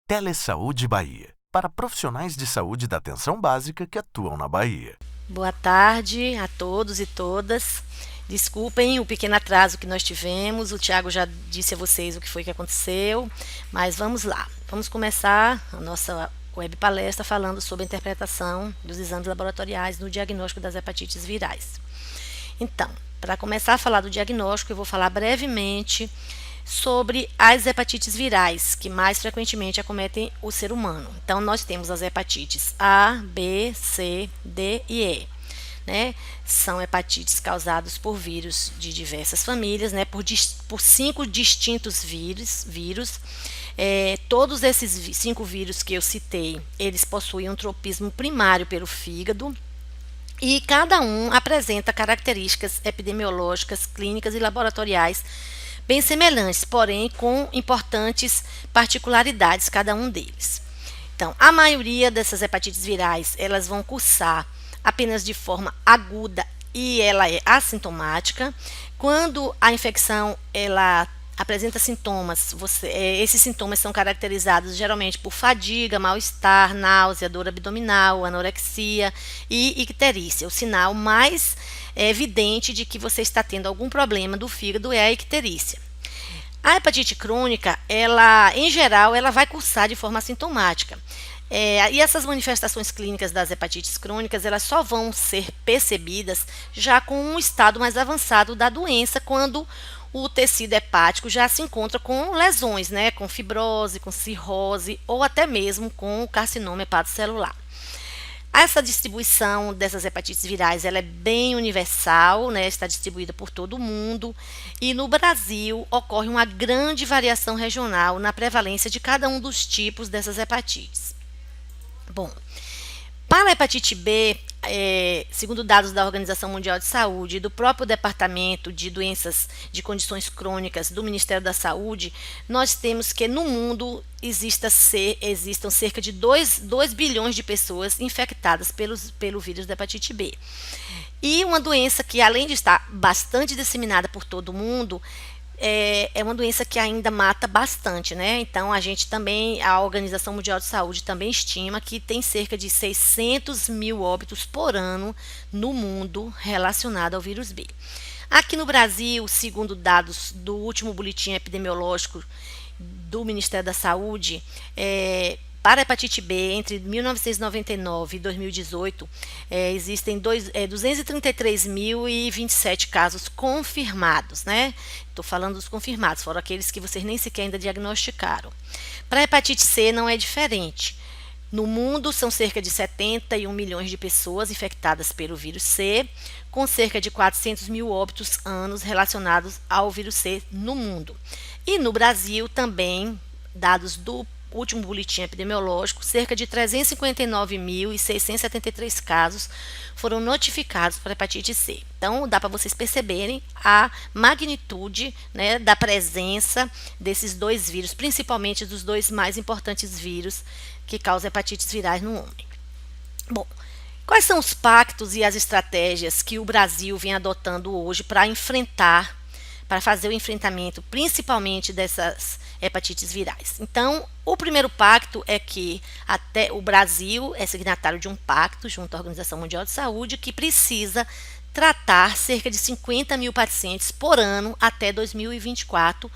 Telesaúde Bahia, para profissionais de saúde da atenção básica que atuam na Bahia. Boa tarde a todos e todas. Desculpem o pequeno atraso que nós tivemos. O Tiago já disse a vocês o que foi que aconteceu, mas vamos lá. Vamos começar a nossa web palestra falando sobre a interpretação dos exames laboratoriais no diagnóstico das hepatites virais. Então, para começar a falar do diagnóstico, eu vou falar brevemente sobre as hepatites virais, que mais frequentemente acometem o ser humano. Então, nós temos as hepatites A, B, C, D e E. Né? São hepatites causadas por vírus de diversas famílias, né? por 5 distintos vírus. Todos esses 5 vírus que eu citei, eles possuem um tropismo primário pelo fígado, e cada um apresenta características epidemiológicas, clínicas e laboratoriais bem semelhantes, porém com importantes particularidades cada um deles. Então, a maioria dessas hepatites virais, elas vão cursar apenas de forma aguda e ela é assintomática. Quando a infecção ela apresenta sintomas, esses sintomas são caracterizados geralmente por fadiga, mal-estar, náusea, dor abdominal, anorexia e icterícia. O sinal mais evidente de que você está tendo algum problema do fígado é a icterícia. A hepatite crônica, em geral, ela vai cursar de forma assintomática. E essas manifestações clínicas das hepatites crônicas, elas só vão ser percebidas já com um estado mais avançado da doença, quando o tecido hepático já se encontra com lesões, né, com fibrose, com cirrose ou até mesmo com o carcinoma hepatocelular. Essa distribuição dessas hepatites virais ela é bem universal, né, está distribuída por todo o mundo, e no Brasil ocorre uma grande variação regional na prevalência de cada um dos tipos dessas hepatites. Bom, para a hepatite B, segundo dados da Organização Mundial de Saúde e do próprio Departamento de Doenças de Condições Crônicas do Ministério da Saúde, nós temos que no mundo existam cerca de 2 bilhões de pessoas infectadas pelo vírus da hepatite B. E uma doença que, além de estar bastante disseminada por todo o mundo, é uma doença que ainda mata bastante, né? Então, a Organização Mundial de Saúde também estima que tem cerca de 600 mil óbitos por ano no mundo relacionado ao vírus B. Aqui no Brasil, segundo dados do último boletim epidemiológico do Ministério da Saúde, para a hepatite B, entre 1999 e 2018, existem 233.027 casos confirmados, né? Estou falando dos confirmados, fora aqueles que vocês nem sequer ainda diagnosticaram. Para a hepatite C não é diferente. No mundo, são cerca de 71 milhões de pessoas infectadas pelo vírus C, com cerca de 400 mil óbitos anos relacionados ao vírus C no mundo. E no Brasil também, dados do último boletim epidemiológico, cerca de 359.673 casos foram notificados para hepatite C. Então, dá para vocês perceberem a magnitude, né, da presença desses 2 vírus, principalmente dos 2 mais importantes vírus que causam hepatites virais no homem. Bom, quais são os pactos e as estratégias que o Brasil vem adotando hoje para fazer o enfrentamento, principalmente dessas hepatites virais? Então, o primeiro pacto é que até o Brasil é signatário de um pacto junto à Organização Mundial de Saúde que precisa tratar cerca de 50 mil pacientes por ano até 2024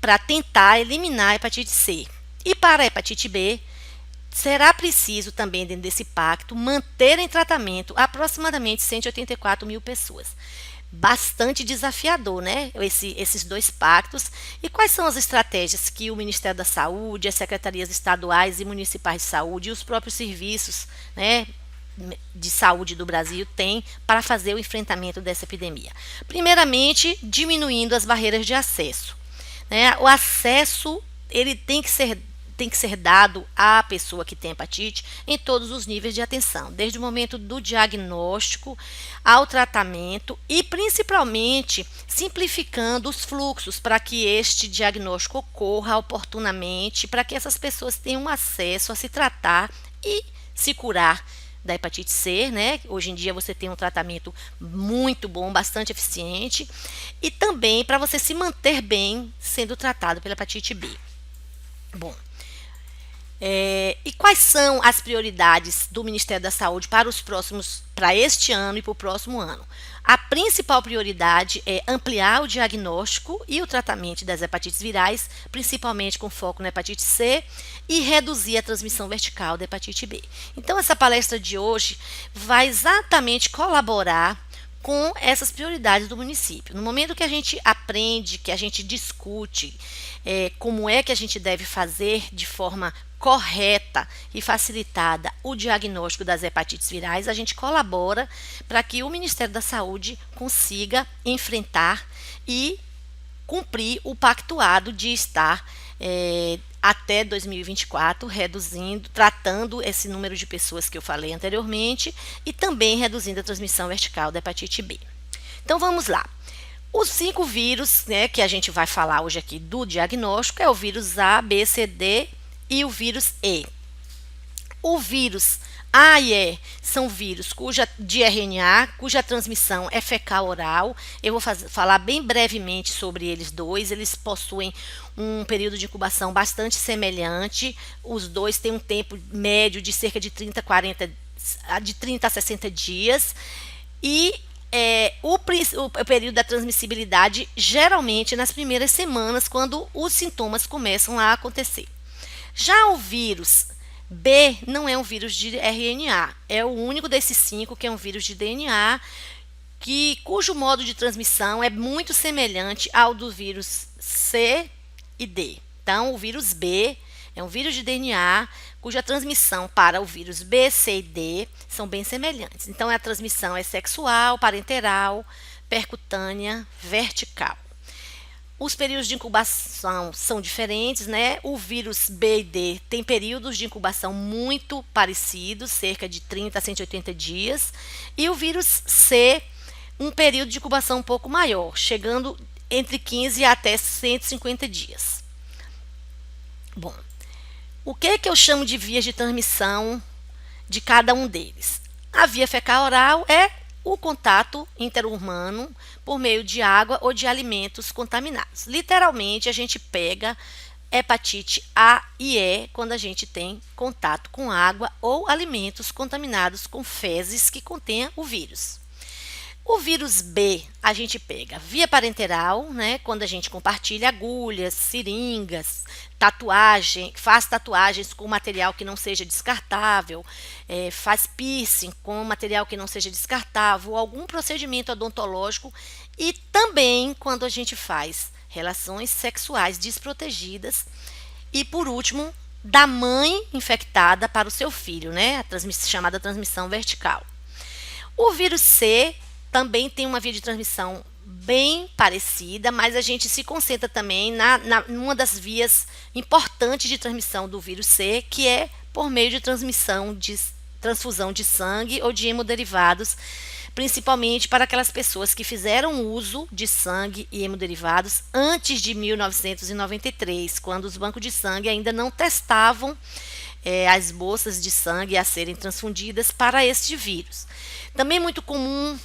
para tentar eliminar a hepatite C. E para a hepatite B, será preciso também, dentro desse pacto, manter em tratamento aproximadamente 184 mil pessoas. Bastante desafiador, né? Esses 2 pactos. E quais são as estratégias que o Ministério da Saúde, as secretarias estaduais e municipais de saúde e os próprios serviços, né, de saúde do Brasil têm para fazer o enfrentamento dessa epidemia? Primeiramente, diminuindo as barreiras de acesso, né? O acesso ele tem que ser dado à pessoa que tem hepatite em todos os níveis de atenção, desde o momento do diagnóstico ao tratamento e principalmente simplificando os fluxos para que este diagnóstico ocorra oportunamente, para que essas pessoas tenham acesso a se tratar e se curar da hepatite C, né? Hoje em dia você tem um tratamento muito bom, bastante eficiente, e também para você se manter bem sendo tratado pela hepatite B. Bom, E quais são as prioridades do Ministério da Saúde para este ano e para o próximo ano? A principal prioridade é ampliar o diagnóstico e o tratamento das hepatites virais, principalmente com foco na hepatite C, e reduzir a transmissão vertical da hepatite B. Então, essa palestra de hoje vai exatamente colaborar com essas prioridades do município. No momento que a gente aprende, que a gente discute como é que a gente deve fazer de forma correta e facilitada o diagnóstico das hepatites virais, a gente colabora para que o Ministério da Saúde consiga enfrentar e cumprir o pactuado de estar até 2024 tratando esse número de pessoas que eu falei anteriormente e também reduzindo a transmissão vertical da hepatite B. Então vamos lá. Os 5 vírus, que a gente vai falar hoje aqui do diagnóstico é o vírus A, B, C, D e o vírus E. O vírus A e E são vírus de RNA, cuja transmissão é fecal-oral. Eu vou falar bem brevemente sobre eles dois. Eles possuem um período de incubação bastante semelhante. Os dois têm um tempo médio de cerca de 30 a 60 dias. E o período da transmissibilidade geralmente nas primeiras semanas, quando os sintomas começam a acontecer. Já o vírus B não é um vírus de RNA, é o único desses 5 que é um vírus de DNA, cujo modo de transmissão é muito semelhante ao do vírus C e D. Então, o vírus B é um vírus de DNA, cuja transmissão para o vírus B, C e D são bem semelhantes. Então, a transmissão é sexual, parenteral, percutânea, vertical. Os períodos de incubação são diferentes, O vírus B e D tem períodos de incubação muito parecidos, cerca de 30 a 180 dias. E o vírus C, um período de incubação um pouco maior, chegando entre 15 até 150 dias. Bom, o que eu chamo de vias de transmissão de cada um deles? A via fecal-oral é o contato interhumano por meio de água ou de alimentos contaminados. Literalmente, a gente pega hepatite A e E quando a gente tem contato com água ou alimentos contaminados com fezes que contenham o vírus. O vírus B a gente pega via parenteral, quando a gente compartilha agulhas, seringas, faz tatuagens com material que não seja descartável, faz piercing com material que não seja descartável, algum procedimento odontológico e também quando a gente faz relações sexuais desprotegidas e, por último, da mãe infectada para o seu filho, chamada transmissão vertical. O vírus C também tem uma via de transmissão bem parecida, mas a gente se concentra também numa das vias importantes de transmissão do vírus C, que é por meio de transfusão de sangue ou de hemoderivados, principalmente para aquelas pessoas que fizeram uso de sangue e hemoderivados antes de 1993, quando os bancos de sangue ainda não testavam as bolsas de sangue a serem transfundidas para este vírus. Também é muito comum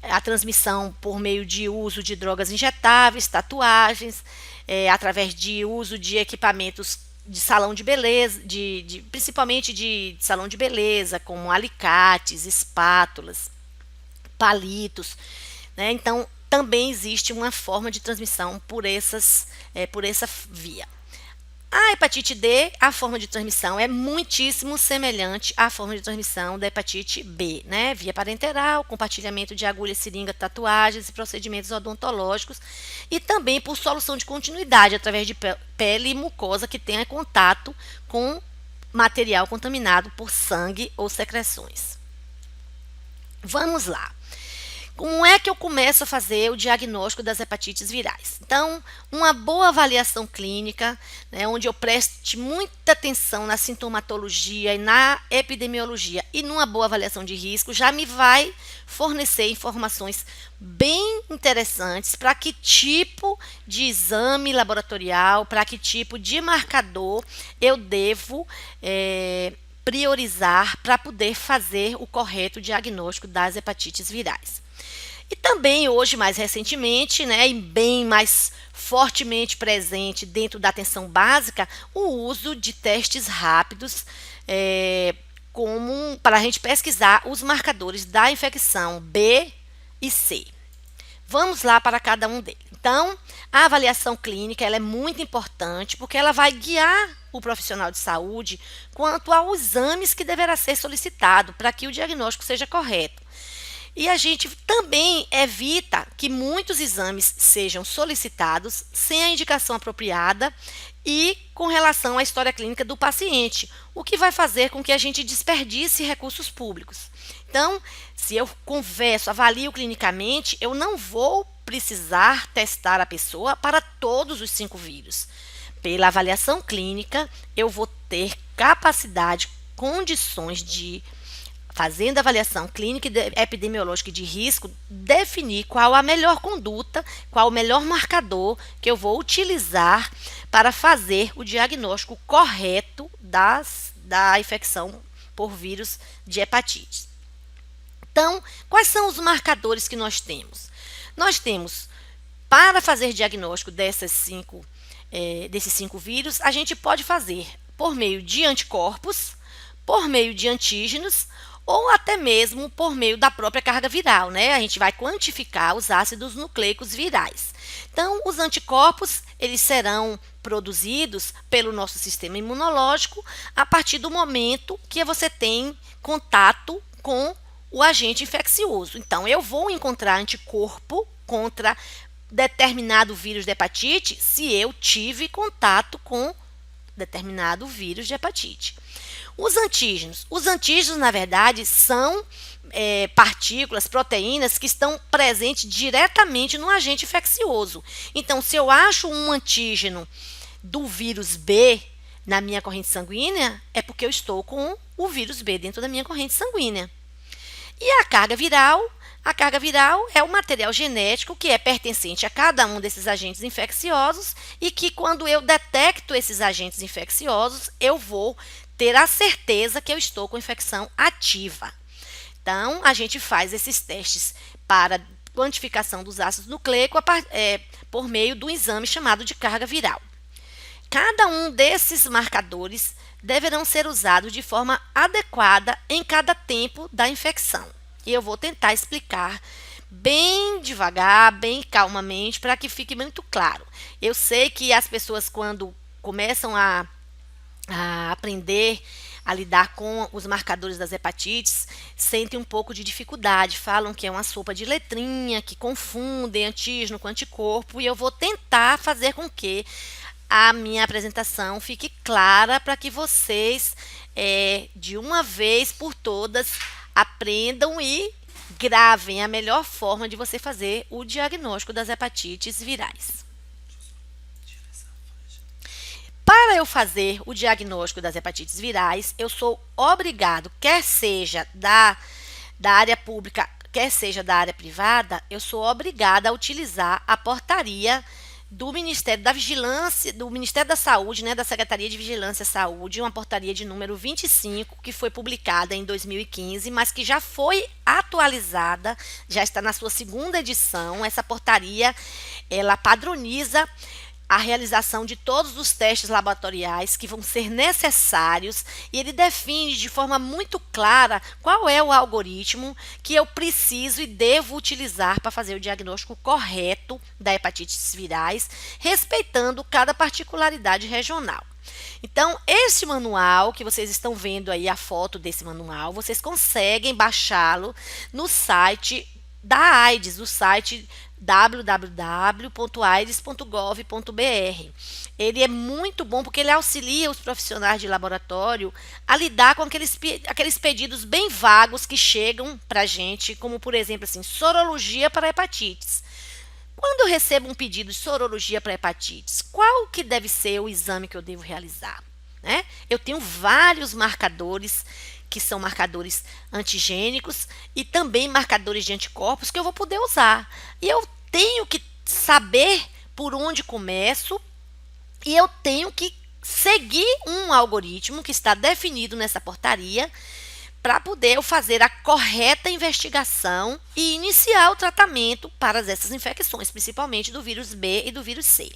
a transmissão por meio de uso de drogas injetáveis, tatuagens, através de uso de equipamentos de salão de beleza, principalmente de salão de beleza, como alicates, espátulas, palitos. Então, também existe uma forma de transmissão por essa via. A hepatite D, a forma de transmissão é muitíssimo semelhante à forma de transmissão da hepatite B, via parenteral, compartilhamento de agulhas, seringa, tatuagens e procedimentos odontológicos e também por solução de continuidade através de pele e mucosa que tenha contato com material contaminado por sangue ou secreções. Vamos lá. Como é que eu começo a fazer o diagnóstico das hepatites virais? Então, uma boa avaliação clínica, onde eu preste muita atenção na sintomatologia e na epidemiologia e numa boa avaliação de risco, já me vai fornecer informações bem interessantes para que tipo de exame laboratorial, para que tipo de marcador eu devo priorizar para poder fazer o correto diagnóstico das hepatites virais. E também hoje, mais recentemente, né, e bem mais fortemente presente dentro da atenção básica, o uso de testes rápidos, como para a gente pesquisar os marcadores da infecção B e C. Vamos lá para cada um deles. Então, a avaliação clínica ela é muito importante porque ela vai guiar o profissional de saúde quanto aos exames que deverá ser solicitado para que o diagnóstico seja correto. E a gente também evita que muitos exames sejam solicitados sem a indicação apropriada e com relação à história clínica do paciente, o que vai fazer com que a gente desperdice recursos públicos. Então, se eu converso, avalio clinicamente, eu não vou precisar testar a pessoa para todos os 5 vírus. Pela avaliação clínica, eu vou ter capacidade, condições de, fazendo avaliação clínica e epidemiológica de risco, definir qual a melhor conduta, qual o melhor marcador que eu vou utilizar para fazer o diagnóstico correto da infecção por vírus de hepatite. Então, quais são os marcadores que nós temos? Nós temos, para fazer diagnóstico desses 5 vírus, a gente pode fazer por meio de anticorpos, por meio de antígenos, ou até mesmo por meio da própria carga viral, né? A gente vai quantificar os ácidos nucleicos virais. Então, os anticorpos, eles serão produzidos pelo nosso sistema imunológico a partir do momento que você tem contato com o agente infeccioso. Então, eu vou encontrar anticorpo contra determinado vírus de hepatite se eu tive contato com determinado vírus de hepatite. Os antígenos, na verdade, são partículas, proteínas que estão presentes diretamente no agente infeccioso. Então, se eu acho um antígeno do vírus B na minha corrente sanguínea, é porque eu estou com o vírus B dentro da minha corrente sanguínea. E a carga viral? A carga viral é o material genético que é pertencente a cada um desses agentes infecciosos e que, quando eu detecto esses agentes infecciosos, eu vou ter a certeza que eu estou com infecção ativa. Então, a gente faz esses testes para quantificação dos ácidos nucleicos por meio do exame chamado de carga viral. Cada um desses marcadores deverão ser usados de forma adequada em cada tempo da infecção. E eu vou tentar explicar bem devagar, bem calmamente, para que fique muito claro. Eu sei que as pessoas, quando começam a aprender a lidar com os marcadores das hepatites, sentem um pouco de dificuldade, falam que é uma sopa de letrinha, que confundem antígeno com anticorpo, e eu vou tentar fazer com que a minha apresentação fique clara para que vocês, de uma vez por todas, aprendam e gravem a melhor forma de você fazer o diagnóstico das hepatites virais. Para eu fazer o diagnóstico das hepatites virais, eu sou obrigado, quer seja da área pública, quer seja da área privada, eu sou obrigada a utilizar a portaria do Ministério da Vigilância, do Ministério da Saúde, né, da Secretaria de Vigilância e Saúde, uma portaria de número 25, que foi publicada em 2015, mas que já foi atualizada, já está na sua 2ª edição. Essa portaria, ela padroniza a realização de todos os testes laboratoriais que vão ser necessários e ele define de forma muito clara qual é o algoritmo que eu preciso e devo utilizar para fazer o diagnóstico correto da hepatites virais, respeitando cada particularidade regional. Então, esse manual que vocês estão vendo aí, a foto desse manual, vocês conseguem baixá-lo no site da AIDS, o site www.aids.gov.br. Ele é muito bom porque ele auxilia os profissionais de laboratório a lidar com aqueles pedidos bem vagos que chegam para a gente, como, por exemplo, assim, sorologia para hepatites. Quando eu recebo um pedido de sorologia para hepatites, qual que deve ser o exame que eu devo realizar? Né? Eu tenho vários marcadores que são marcadores antigênicos e também marcadores de anticorpos que eu vou poder usar. E eu tenho que saber por onde começo e eu tenho que seguir um algoritmo que está definido nessa portaria para poder eu fazer a correta investigação e iniciar o tratamento para essas infecções, principalmente do vírus B e do vírus C.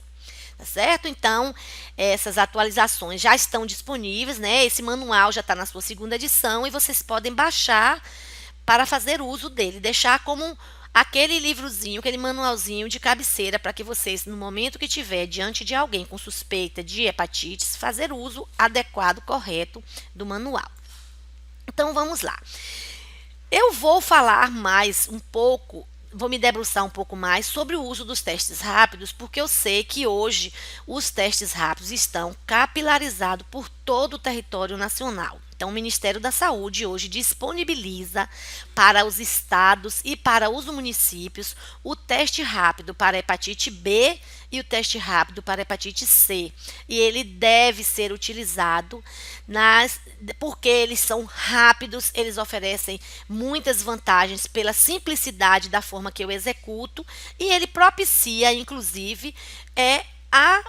Tá certo? Então, essas atualizações já estão disponíveis, né? Esse manual já está na sua segunda edição e vocês podem baixar para fazer uso dele, deixar como aquele livrozinho, aquele manualzinho de cabeceira para que vocês, no momento que tiver diante de alguém com suspeita de hepatites, fazer uso adequado, correto do manual. Então, vamos lá. Eu vou falar mais um pouco, vou me debruçar um pouco mais sobre o uso dos testes rápidos, porque eu sei que hoje os testes rápidos estão capilarizados por todo o território nacional. Então, o Ministério da Saúde hoje disponibiliza para os estados e para os municípios o teste rápido para hepatite B e o teste rápido para hepatite C. E ele deve ser utilizado porque eles são rápidos, eles oferecem muitas vantagens pela simplicidade da forma que eu executo e ele propicia, inclusive,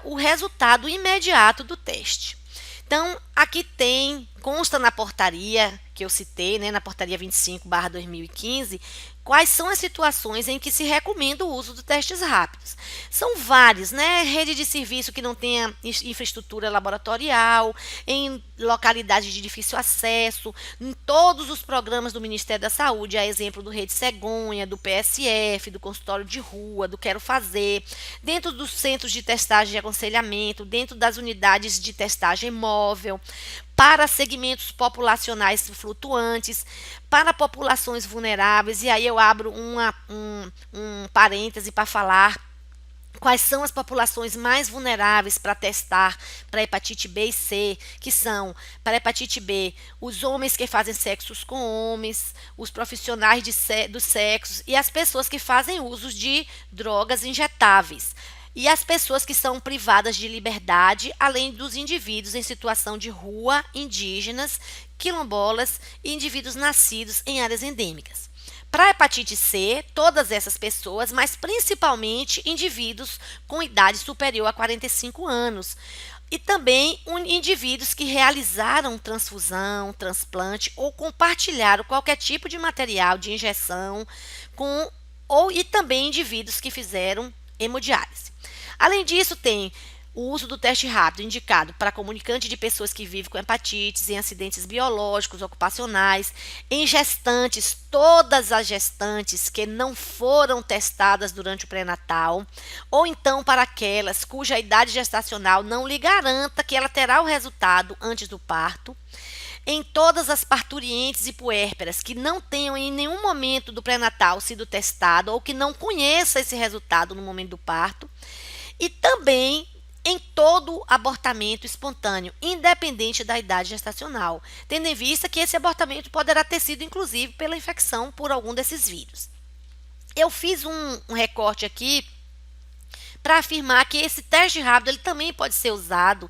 o resultado imediato do teste. Então, aqui consta na portaria que eu citei, né, na portaria 25/2015, quais são as situações em que se recomenda o uso de testes rápidos. São vários, né? Rede de serviço que não tenha infraestrutura laboratorial, em localidades de difícil acesso, em todos os programas do Ministério da Saúde, a exemplo do Rede Cegonha, do PSF, do consultório de rua, do Quero Fazer, dentro dos centros de testagem e aconselhamento, dentro das unidades de testagem móvel, para segmentos populacionais flutuantes, para populações vulneráveis, e aí eu abro um parêntese para falar quais são as populações mais vulneráveis para testar para hepatite B e C, que são, para hepatite B, os homens que fazem sexos com homens, os profissionais dos sexos e as pessoas que fazem uso de drogas injetáveis. E as pessoas que são privadas de liberdade, além dos indivíduos em situação de rua, indígenas, quilombolas e indivíduos nascidos em áreas endêmicas. Para a hepatite C, todas essas pessoas, mas principalmente indivíduos com idade superior a 45 anos. E também indivíduos que realizaram transfusão, transplante ou compartilharam qualquer tipo de material de injeção e também indivíduos que fizeram hemodiálise. Além disso, tem o uso do teste rápido indicado para comunicante de pessoas que vivem com hepatites, em acidentes biológicos, ocupacionais, em gestantes, todas as gestantes que não foram testadas durante o pré-natal, ou então para aquelas cuja idade gestacional não lhe garanta que ela terá o resultado antes do parto, em todas as parturientes e puérperas que não tenham em nenhum momento do pré-natal sido testado ou que não conheça esse resultado no momento do parto, e também em todo abortamento espontâneo, independente da idade gestacional, tendo em vista que esse abortamento poderá ter sido, inclusive, pela infecção por algum desses vírus. Eu fiz um recorte aqui para afirmar que esse teste rápido ele também pode ser usado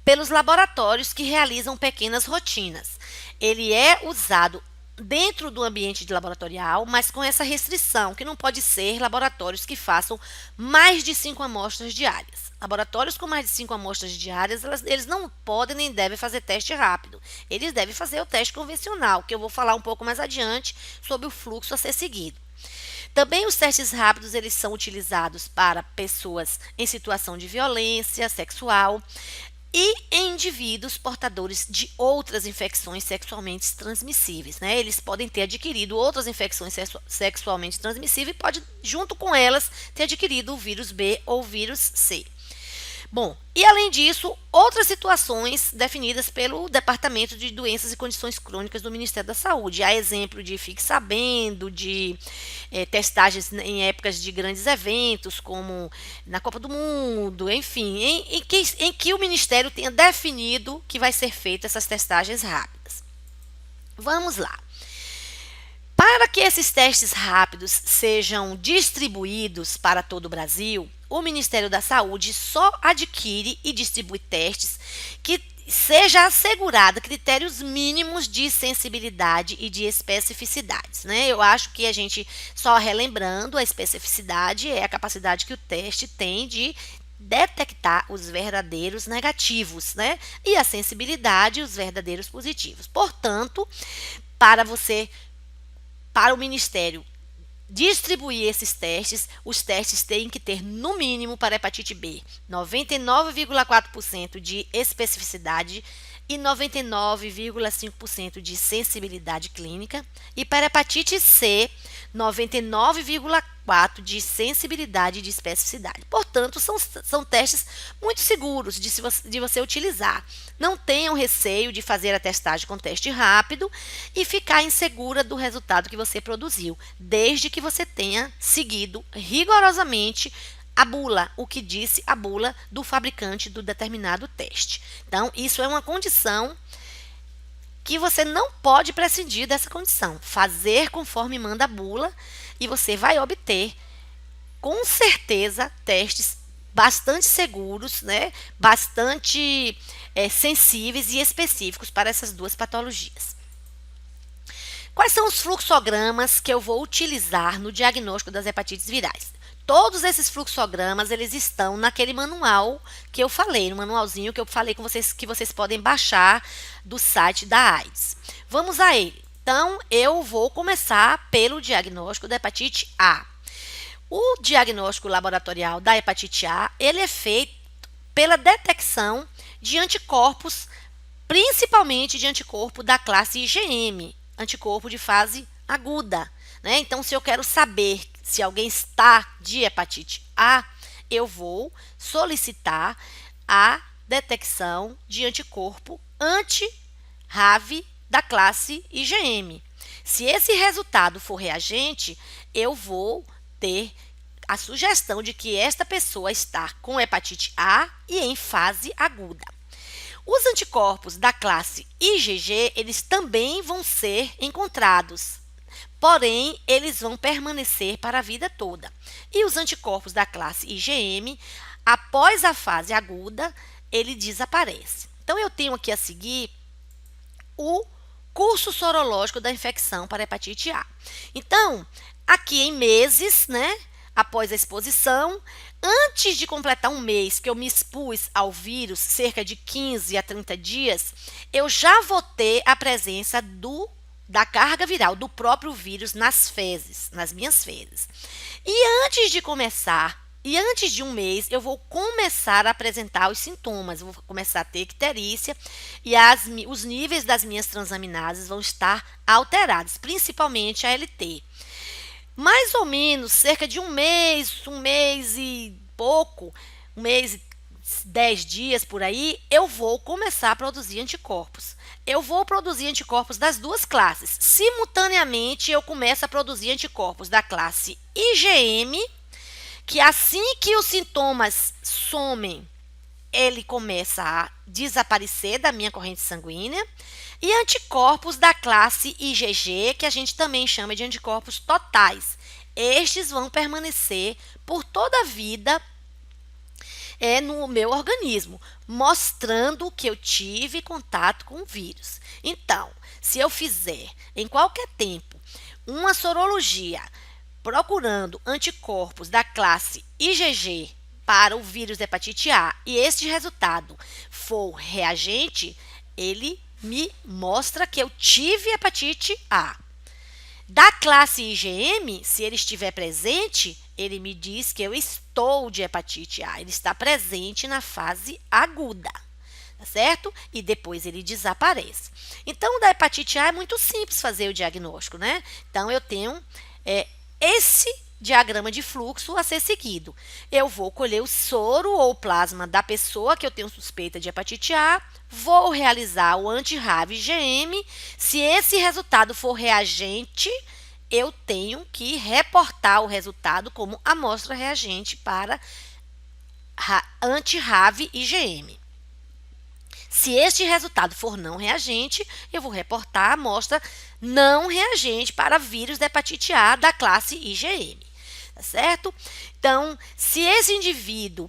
pelos laboratórios que realizam pequenas rotinas. Ele é usado dentro do ambiente laboratorial, mas com essa restrição, que não pode ser laboratórios que façam mais de 5 amostras diárias. Laboratórios com mais de 5 amostras diárias, eles não podem nem devem fazer teste rápido. Eles devem fazer o teste convencional, que eu vou falar um pouco mais adiante sobre o fluxo a ser seguido. Também os testes rápidos eles são utilizados para pessoas em situação de violência sexual, e em indivíduos portadores de outras infecções sexualmente transmissíveis, né? Eles podem ter adquirido outras infecções sexualmente transmissíveis e pode, junto com elas, ter adquirido o vírus B ou o vírus C. Bom, e além disso, outras situações definidas pelo Departamento de Doenças e Condições Crônicas do Ministério da Saúde, a exemplo de Fique Sabendo, de testagens em épocas de grandes eventos, como na Copa do Mundo, enfim, em que o Ministério tenha definido que vai ser feitas essas testagens rápidas. Vamos lá. Para que esses testes rápidos sejam distribuídos para todo o Brasil, o Ministério da Saúde só adquire e distribui testes que seja assegurado critérios mínimos de sensibilidade e de especificidades, né? Eu acho que a gente, só relembrando, a especificidade é a capacidade que o teste tem de detectar os verdadeiros negativos, né? E a sensibilidade, os verdadeiros positivos. Portanto, para o Ministério distribuir esses testes, os testes têm que ter, no mínimo, para hepatite B, 99,4% de especificidade e 99,5% de sensibilidade clínica, e para hepatite C, 99,4% de sensibilidade e de especificidade. Portanto, são testes muito seguros de você utilizar. Não tenham receio de fazer a testagem com teste rápido e ficar insegura do resultado que você produziu, desde que você tenha seguido rigorosamente a bula, o que disse a bula do fabricante do determinado teste. Então, isso é uma condição que você não pode prescindir dessa condição. Fazer conforme manda a bula e você vai obter, com certeza, testes bastante seguros, né? Bastante sensíveis e específicos para essas duas patologias. Quais são os fluxogramas que eu vou utilizar no diagnóstico das hepatites virais? Todos esses fluxogramas, eles estão naquele manual que eu falei, no manualzinho que eu falei com vocês, que vocês podem baixar do site da AIDS. Vamos a ele. Então, eu vou começar pelo diagnóstico da hepatite A. O diagnóstico laboratorial da hepatite A, ele é feito pela detecção de anticorpos, principalmente de anticorpo da classe IgM, anticorpo de fase aguda, né? Então, se eu quero saber se alguém está de hepatite A, eu vou solicitar a detecção de anticorpo anti-RAV da classe IgM. Se esse resultado for reagente, eu vou ter a sugestão de que esta pessoa está com hepatite A e em fase aguda. Os anticorpos da classe IgG, eles também vão ser encontrados, porém, eles vão permanecer para a vida toda. E os anticorpos da classe IgM, após a fase aguda, ele desaparece. Então, eu tenho aqui a seguir o curso sorológico da infecção para hepatite A. Então, aqui em meses, né, após a exposição, antes de completar um mês que eu me expus ao vírus, cerca de 15 a 30 dias, eu já vou ter a presença da carga viral, do próprio vírus nas fezes, nas minhas fezes. E antes de um mês, eu vou começar a apresentar os sintomas, eu vou começar a ter icterícia e os níveis das minhas transaminases vão estar alterados, principalmente a LT. Mais ou menos, cerca de um mês e pouco, um mês e 10 dias por aí, eu vou começar a produzir anticorpos. Eu vou produzir anticorpos das duas classes. Simultaneamente, eu começo a produzir anticorpos da classe IgM, que assim que os sintomas somem, ele começa a desaparecer da minha corrente sanguínea, e anticorpos da classe IgG, que a gente também chama de anticorpos totais. Estes vão permanecer por toda a vida no meu organismo, mostrando que eu tive contato com o vírus. Então, se eu fizer em qualquer tempo uma sorologia procurando anticorpos da classe IgG para o vírus da hepatite A e este resultado for reagente, ele me mostra que eu tive hepatite A. Da classe IgM, se ele estiver presente, ele me diz que eu estou de hepatite A. Ele está presente na fase aguda, tá certo? E depois ele desaparece. Então, da hepatite A é muito simples fazer o diagnóstico, né? Então, eu tenho esse diagrama de fluxo a ser seguido. Eu vou colher o soro ou plasma da pessoa que eu tenho suspeita de hepatite A, vou realizar o anti-RAV IgM. Se esse resultado for reagente, eu tenho que reportar o resultado como amostra reagente para anti-RAV IgM. Se este resultado for não reagente, eu vou reportar a amostra não reagente para vírus da hepatite A da classe IgM. Tá certo? Então, se esse indivíduo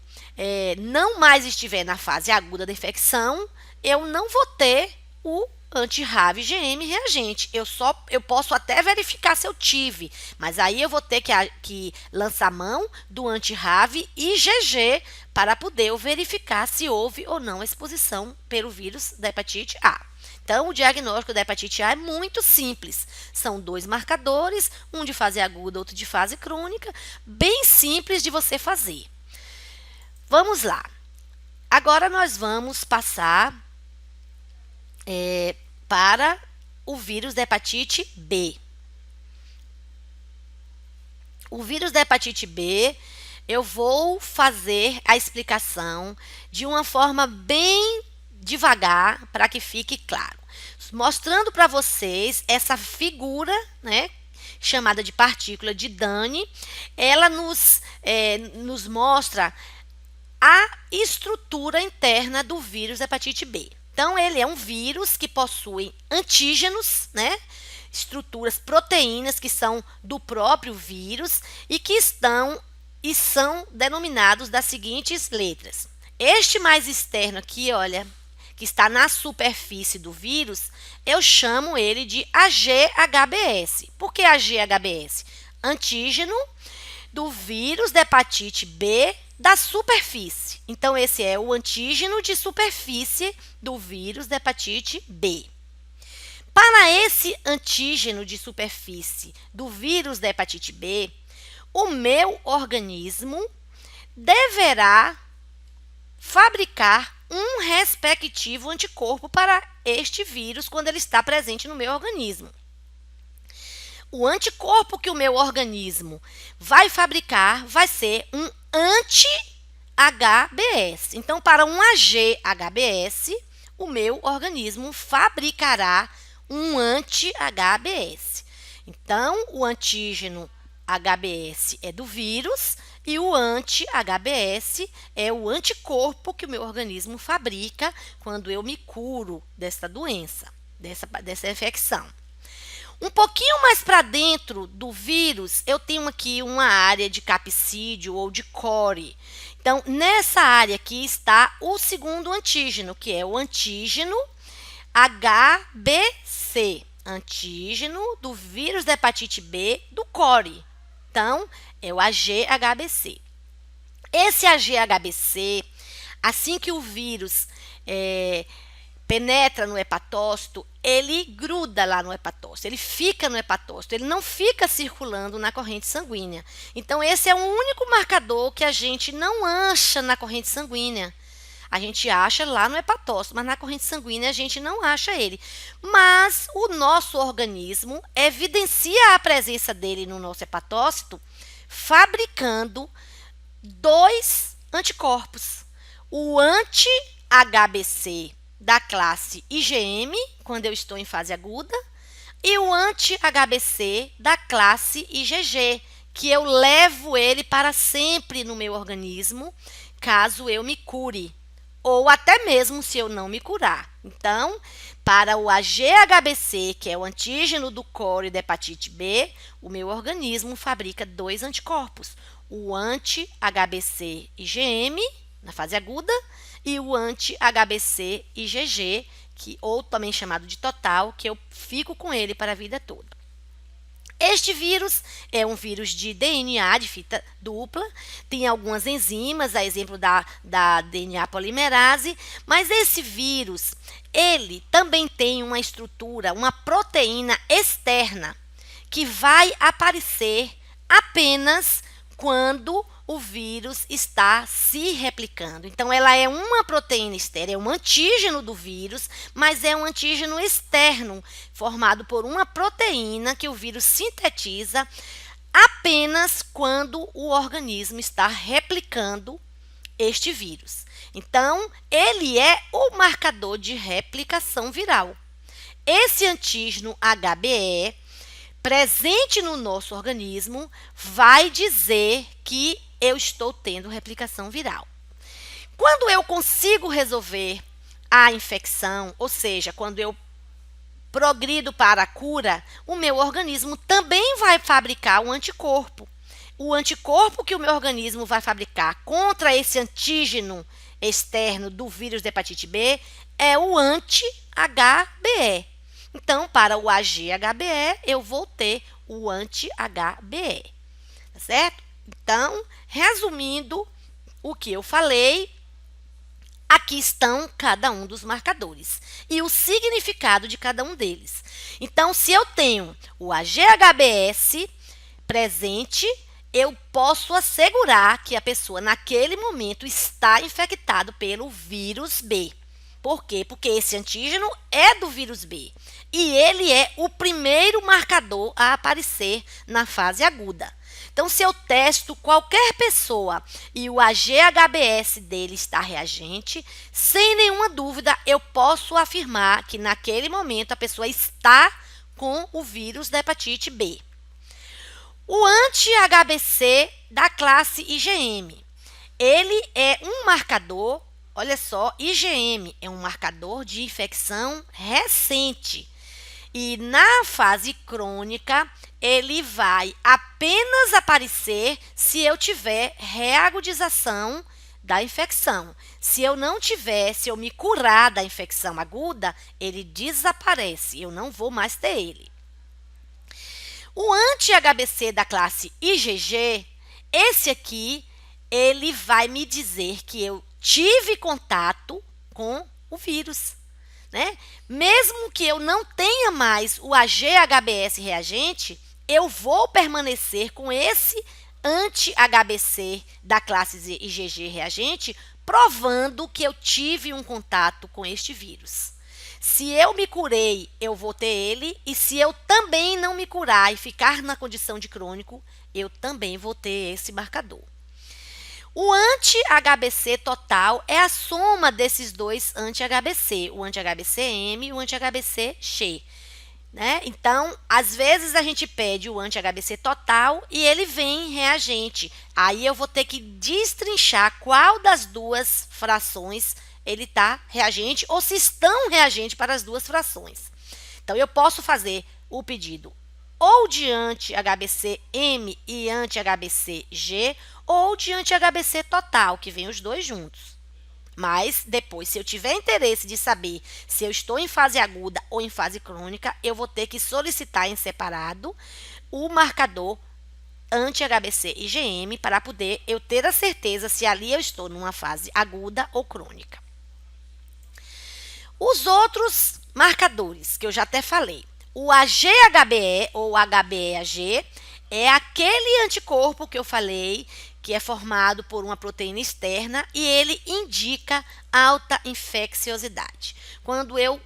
não mais estiver na fase aguda da infecção, eu não vou ter o anti-RAV, IgM reagente. Eu posso até verificar se eu tive, mas aí eu vou ter que lançar mão do anti-RAV e IgG para poder verificar se houve ou não exposição pelo vírus da hepatite A. Então, o diagnóstico da hepatite A é muito simples. São 2 marcadores, um de fase aguda, outro de fase crônica, bem simples de você fazer. Vamos lá. Agora nós vamos passar para o vírus da hepatite B. O vírus da hepatite B, eu vou fazer a explicação de uma forma bem devagar para que fique claro. Mostrando para vocês essa figura, né, chamada de partícula de Dani, ela nos mostra a estrutura interna do vírus da hepatite B. Então, ele é um vírus que possui antígenos, né? Estruturas, proteínas que são do próprio vírus e que são denominados das seguintes letras. Este mais externo aqui, olha, que está na superfície do vírus, eu chamo ele de AGHBS. Por que AGHBS? Antígeno do vírus da hepatite B da superfície. Então, esse é o antígeno de superfície do vírus da hepatite B. Para esse antígeno de superfície do vírus da hepatite B, o meu organismo deverá fabricar um respectivo anticorpo para este vírus quando ele está presente no meu organismo. O anticorpo que o meu organismo vai fabricar vai ser um anti-HBs. Então, para um AG-HBs, o meu organismo fabricará um anti-HBs. Então, o antígeno HBs é do vírus e o anti-HBs é o anticorpo que o meu organismo fabrica quando eu me curo dessa doença, dessa infecção. Um pouquinho mais para dentro do vírus, eu tenho aqui uma área de capsídeo ou de core. Então, nessa área aqui está o segundo antígeno, que é o antígeno HBC, antígeno do vírus da hepatite B do core. Então, é o AGHBC. Esse AGHBC, assim que o vírus penetra no hepatócito, ele gruda lá no hepatócito, ele fica no hepatócito, ele não fica circulando na corrente sanguínea. Então, esse é o único marcador que a gente não acha na corrente sanguínea. A gente acha lá no hepatócito, mas na corrente sanguínea a gente não acha ele. Mas o nosso organismo evidencia a presença dele no nosso hepatócito fabricando 2 anticorpos. O anti-HBC da classe IgM, quando eu estou em fase aguda, e o anti-HBC da classe IgG, que eu levo ele para sempre no meu organismo, caso eu me cure, ou até mesmo se eu não me curar. Então, para o AGHBC, que é o antígeno do core da hepatite B, o meu organismo fabrica 2 anticorpos, o anti-HBC IgM, na fase aguda, e o anti-HBC IgG, ou também chamado de total, que eu fico com ele para a vida toda. Este vírus é um vírus de DNA, de fita dupla, tem algumas enzimas, a exemplo da DNA polimerase, mas esse vírus, ele também tem uma estrutura, uma proteína externa, que vai aparecer apenas quando o vírus está se replicando. Então, ela é uma proteína externa, é um antígeno do vírus, mas é um antígeno externo, formado por uma proteína que o vírus sintetiza apenas quando o organismo está replicando este vírus. Então, ele é o marcador de replicação viral. Esse antígeno HBE, presente no nosso organismo, vai dizer que eu estou tendo replicação viral. Quando eu consigo resolver a infecção, ou seja, quando eu progrido para a cura, o meu organismo também vai fabricar um anticorpo. O anticorpo que o meu organismo vai fabricar contra esse antígeno externo do vírus da hepatite B é o anti HBE. Então, para o AG-HBE, eu vou ter o anti-HBE. Tá certo? Então, resumindo o que eu falei, aqui estão cada um dos marcadores e o significado de cada um deles. Então, se eu tenho o AG-HBS presente, eu posso assegurar que a pessoa, naquele momento, está infectada pelo vírus B. Por quê? Porque esse antígeno é do vírus B e ele é o primeiro marcador a aparecer na fase aguda. Então, se eu testo qualquer pessoa e o AG-HBS dele está reagente, sem nenhuma dúvida, eu posso afirmar que naquele momento a pessoa está com o vírus da hepatite B. O anti-HBC da classe IgM, ele é um marcador, olha só, IgM é um marcador de infecção recente. E na fase crônica, ele vai apenas aparecer se eu tiver reagudização da infecção. Se eu não tiver, se eu me curar da infecção aguda, ele desaparece, eu não vou mais ter ele. O anti-HBC da classe IgG, esse aqui, ele vai me dizer que eu tive contato com o vírus, né? Mesmo que eu não tenha mais o AG-HBS reagente, eu vou permanecer com esse anti-HBC da classe IgG reagente, provando que eu tive um contato com este vírus. Se eu me curei, eu vou ter ele, e se eu também não me curar e ficar na condição de crônico, eu também vou ter esse marcador. O anti-HBC total é a soma desses dois anti-HBC, o anti-HBC-M e o anti-HBC-X. Né? Então, às vezes a gente pede o anti-HBC total e ele vem reagente. Aí eu vou ter que destrinchar qual das duas frações ele está reagente ou se estão reagentes para as duas frações. Então, eu posso fazer o pedido ou de anti-HBC-M e anti-HBC-G ou de anti-HBC total, que vem os dois juntos. Mas depois, se eu tiver interesse de saber se eu estou em fase aguda ou em fase crônica, eu vou ter que solicitar em separado o marcador anti-HBC IgM para poder eu ter a certeza se ali eu estou numa fase aguda ou crônica. Os outros marcadores, que eu já até falei, o AG-HBE ou HBE-AG é aquele anticorpo que eu falei que é formado por uma proteína externa e ele indica alta infecciosidade. Quando eu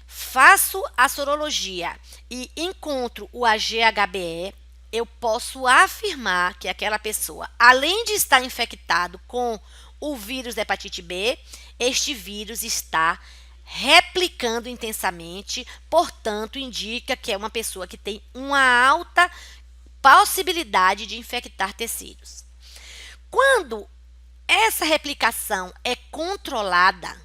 faço a sorologia e encontro o AG-HBE, eu posso afirmar que aquela pessoa, além de estar infectado com o vírus da hepatite B, este vírus está replicando intensamente, portanto, indica que é uma pessoa que tem uma alta possibilidade de infectar tecidos. Quando essa replicação é controlada,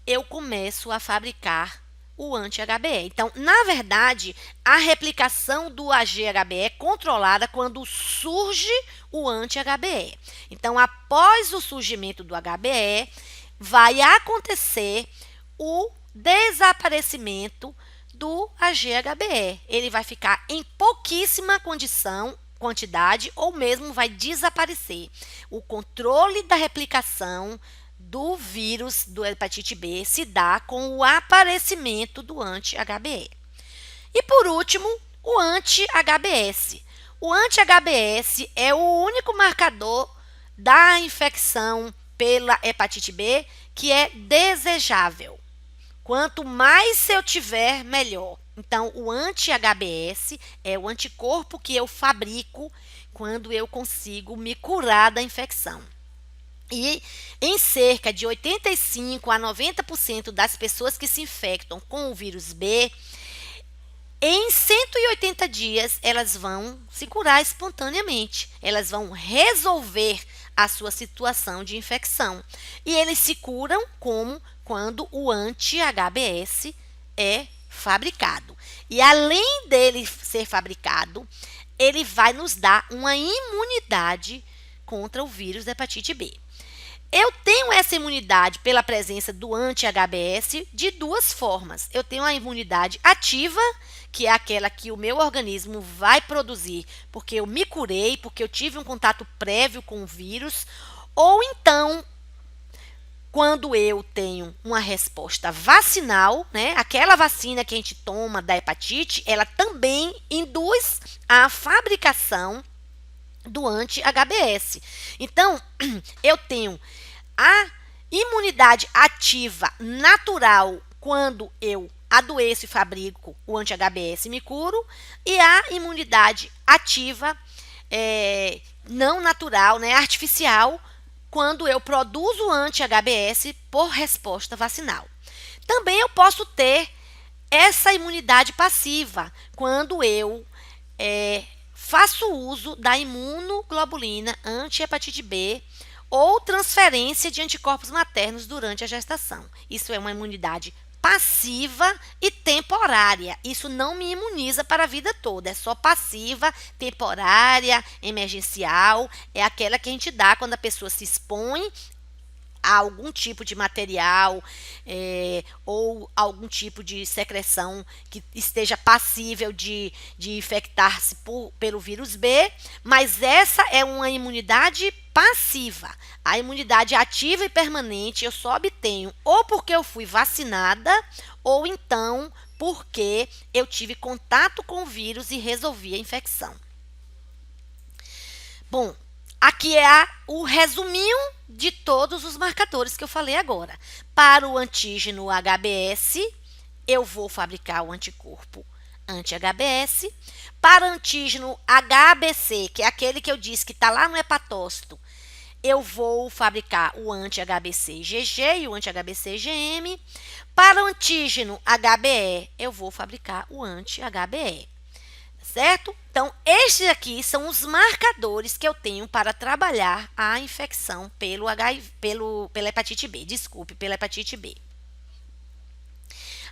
eu começo a fabricar o anti-HBE. Então, na verdade, a replicação do AG-HBE é controlada quando surge o anti-HBE. Então, após o surgimento do HBE, vai acontecer o desaparecimento do AG-HBE. Ele vai ficar em pouquíssima quantidade ou mesmo vai desaparecer. O controle da replicação do vírus do hepatite B se dá com o aparecimento do anti-HBE. E por último, o anti-HBS. O anti-HBS é o único marcador da infecção pela hepatite B que é desejável. Quanto mais eu tiver, melhor. Então, o anti-HBS é o anticorpo que eu fabrico quando eu consigo me curar da infecção. E em cerca de 85 a 90% das pessoas que se infectam com o vírus B, em 180 dias, elas vão se curar espontaneamente. Elas vão resolver a sua situação de infecção. E eles se curam como quando o anti-HBS é fabricado. E além dele ser fabricado, ele vai nos dar uma imunidade contra o vírus da hepatite B. eu tenho essa imunidade pela presença do anti-HBS de duas formas. Eu tenho a imunidade ativa, que é aquela que o meu organismo vai produzir porque eu me curei, porque eu tive um contato prévio com o vírus, ou então quando eu tenho uma resposta vacinal, né? Aquela vacina que a gente toma da hepatite, ela também induz a fabricação do anti-HBS. Então, eu tenho a imunidade ativa natural quando eu adoeço e fabrico o anti-HBS e me curo, e a imunidade ativa não natural, né, artificial, quando eu produzo anti-HBS por resposta vacinal. Também eu posso ter essa imunidade passiva quando eu faço uso da imunoglobulina anti-hepatite B ou transferência de anticorpos maternos durante a gestação. Isso é uma imunidade passiva e temporária. Isso não me imuniza para a vida toda. É só passiva, temporária, emergencial. É aquela que a gente dá quando a pessoa se expõe a algum tipo de material ou algum tipo de secreção que esteja passível de infectar-se pelo vírus B, mas essa é uma imunidade passiva. A imunidade ativa e permanente eu só obtenho ou porque eu fui vacinada ou então porque eu tive contato com o vírus e resolvi a infecção. Bom, aqui é o resuminho de todos os marcadores que eu falei agora. Para o antígeno HBS, eu vou fabricar o anticorpo anti-HBS. Para o antígeno HBC, que é aquele que eu disse que está lá no hepatócito, eu vou fabricar o anti-HBC IgG e o anti-HBC IgM. Para o antígeno HBE, eu vou fabricar o anti-HBE. Certo? Então, estes aqui são os marcadores que eu tenho para trabalhar a infecção pela hepatite B. Desculpe, pela hepatite B.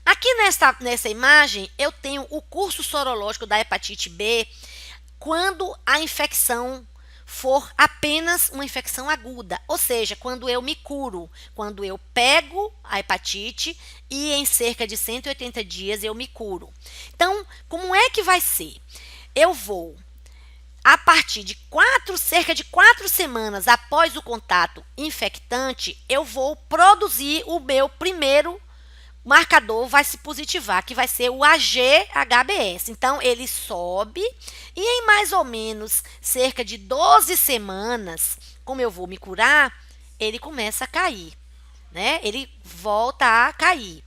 Aqui nessa imagem, eu tenho o curso sorológico da hepatite B quando a infecção for apenas uma infecção aguda, ou seja, quando eu me curo, quando eu pego a hepatite e em cerca de 180 dias eu me curo. Então, como é que vai ser? Eu vou, a partir de cerca de 4 semanas após o contato infectante, eu vou produzir o meu primeiro marcador, vai se positivar, que vai ser o AG-HBS. Então, ele sobe e em mais ou menos cerca de 12 semanas, como eu vou me curar, ele começa a cair, né? Ele volta a cair.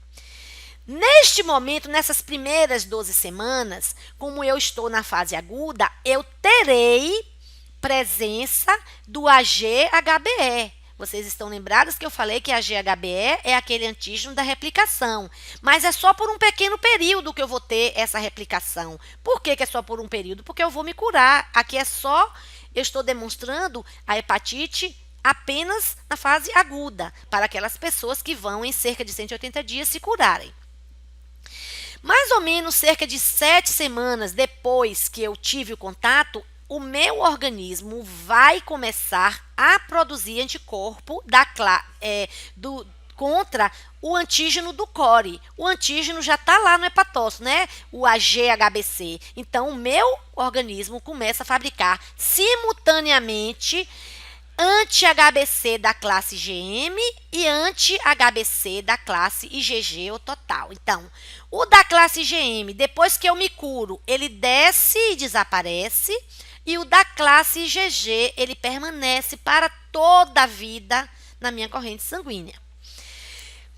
Neste momento, nessas primeiras 12 semanas, como eu estou na fase aguda, eu terei presença do AG-HBE. Vocês estão lembrados que eu falei que a GHBE é aquele antígeno da replicação, mas é só por um pequeno período que eu vou ter essa replicação. Por que é só por um período? Porque eu vou me curar. Aqui é só, eu estou demonstrando a hepatite apenas na fase aguda, para aquelas pessoas que vão em cerca de 180 dias se curarem. Mais ou menos cerca de 7 semanas depois que eu tive o contato, o meu organismo vai começar a produzir anticorpo contra o antígeno do core. O antígeno já está lá no hepatócito, né? O AG-HBC. Então, o meu organismo começa a fabricar simultaneamente anti-HBC da classe IgM e anti-HBC da classe IgG ou total. Então, o da classe IgM, depois que eu me curo, ele desce e desaparece. E o da classe IgG, ele permanece para toda a vida na minha corrente sanguínea.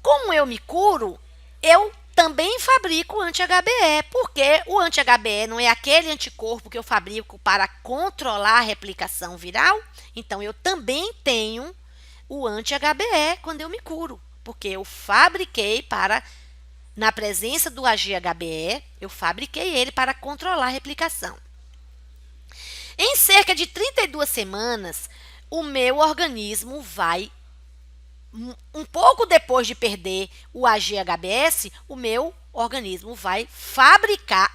Como eu me curo, eu também fabrico anti-HBE, porque o anti-HBE não é aquele anticorpo que eu fabrico para controlar a replicação viral. Então, eu também tenho o anti-HBE quando eu me curo, porque eu fabriquei na presença do AG-HBE, eu fabriquei ele para controlar a replicação. Em cerca de 32 semanas, o meu organismo vai um pouco depois de perder o AGHBS, o meu organismo vai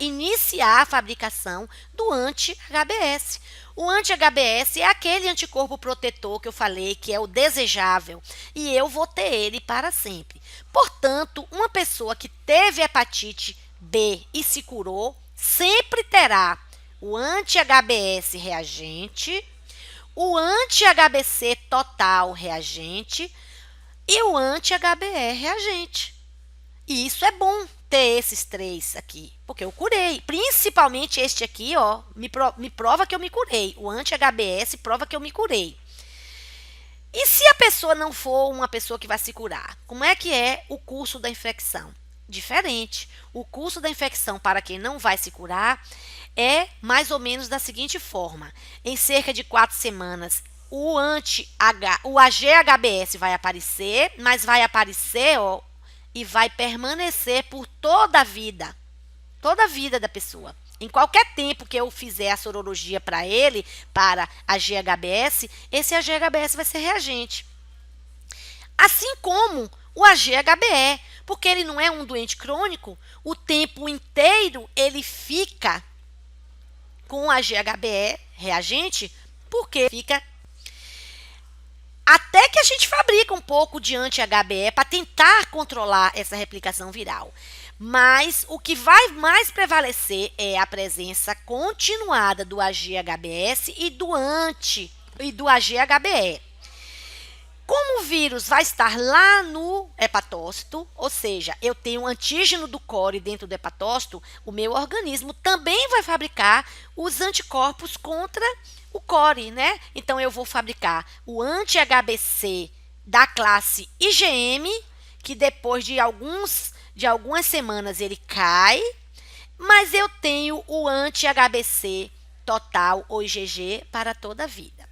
iniciar a fabricação do anti-HBS. O anti-HBS é aquele anticorpo protetor que eu falei que é o desejável e eu vou ter ele para sempre. Portanto, uma pessoa que teve hepatite B e se curou sempre terá o anti-HBS reagente, o anti-HBC total reagente e o anti-HBE reagente. E isso é bom ter esses 3 aqui, porque eu curei. Principalmente este aqui, ó, me prova que eu me curei. O anti-HBS prova que eu me curei. E se a pessoa não for uma pessoa que vai se curar? Como é que é o curso da infecção? Diferente. O curso da infecção para quem não vai se curar é mais ou menos da seguinte forma. Em cerca de 4 semanas, o AGHBS vai aparecer, mas vai aparecer, ó, e vai permanecer por toda a vida da pessoa. Em qualquer tempo que eu fizer a sorologia para ele, para a GHBS, esse AGHBS vai ser reagente. Assim como o AGHBE, porque ele não é um doente crônico, o tempo inteiro ele fica com o AGHBE reagente, porque fica até que a gente fabrica um pouco de anti-HBE para tentar controlar essa replicação viral. Mas o que vai mais prevalecer é a presença continuada do AGHBS e do AGHBE. Como o vírus vai estar lá no hepatócito, ou seja, eu tenho um antígeno do core dentro do hepatócito, o meu organismo também vai fabricar os anticorpos contra o core, né? Então, eu vou fabricar o anti-HBC da classe IgM, que depois de algumas semanas ele cai, mas eu tenho o anti-HBC total ou IgG para toda a vida.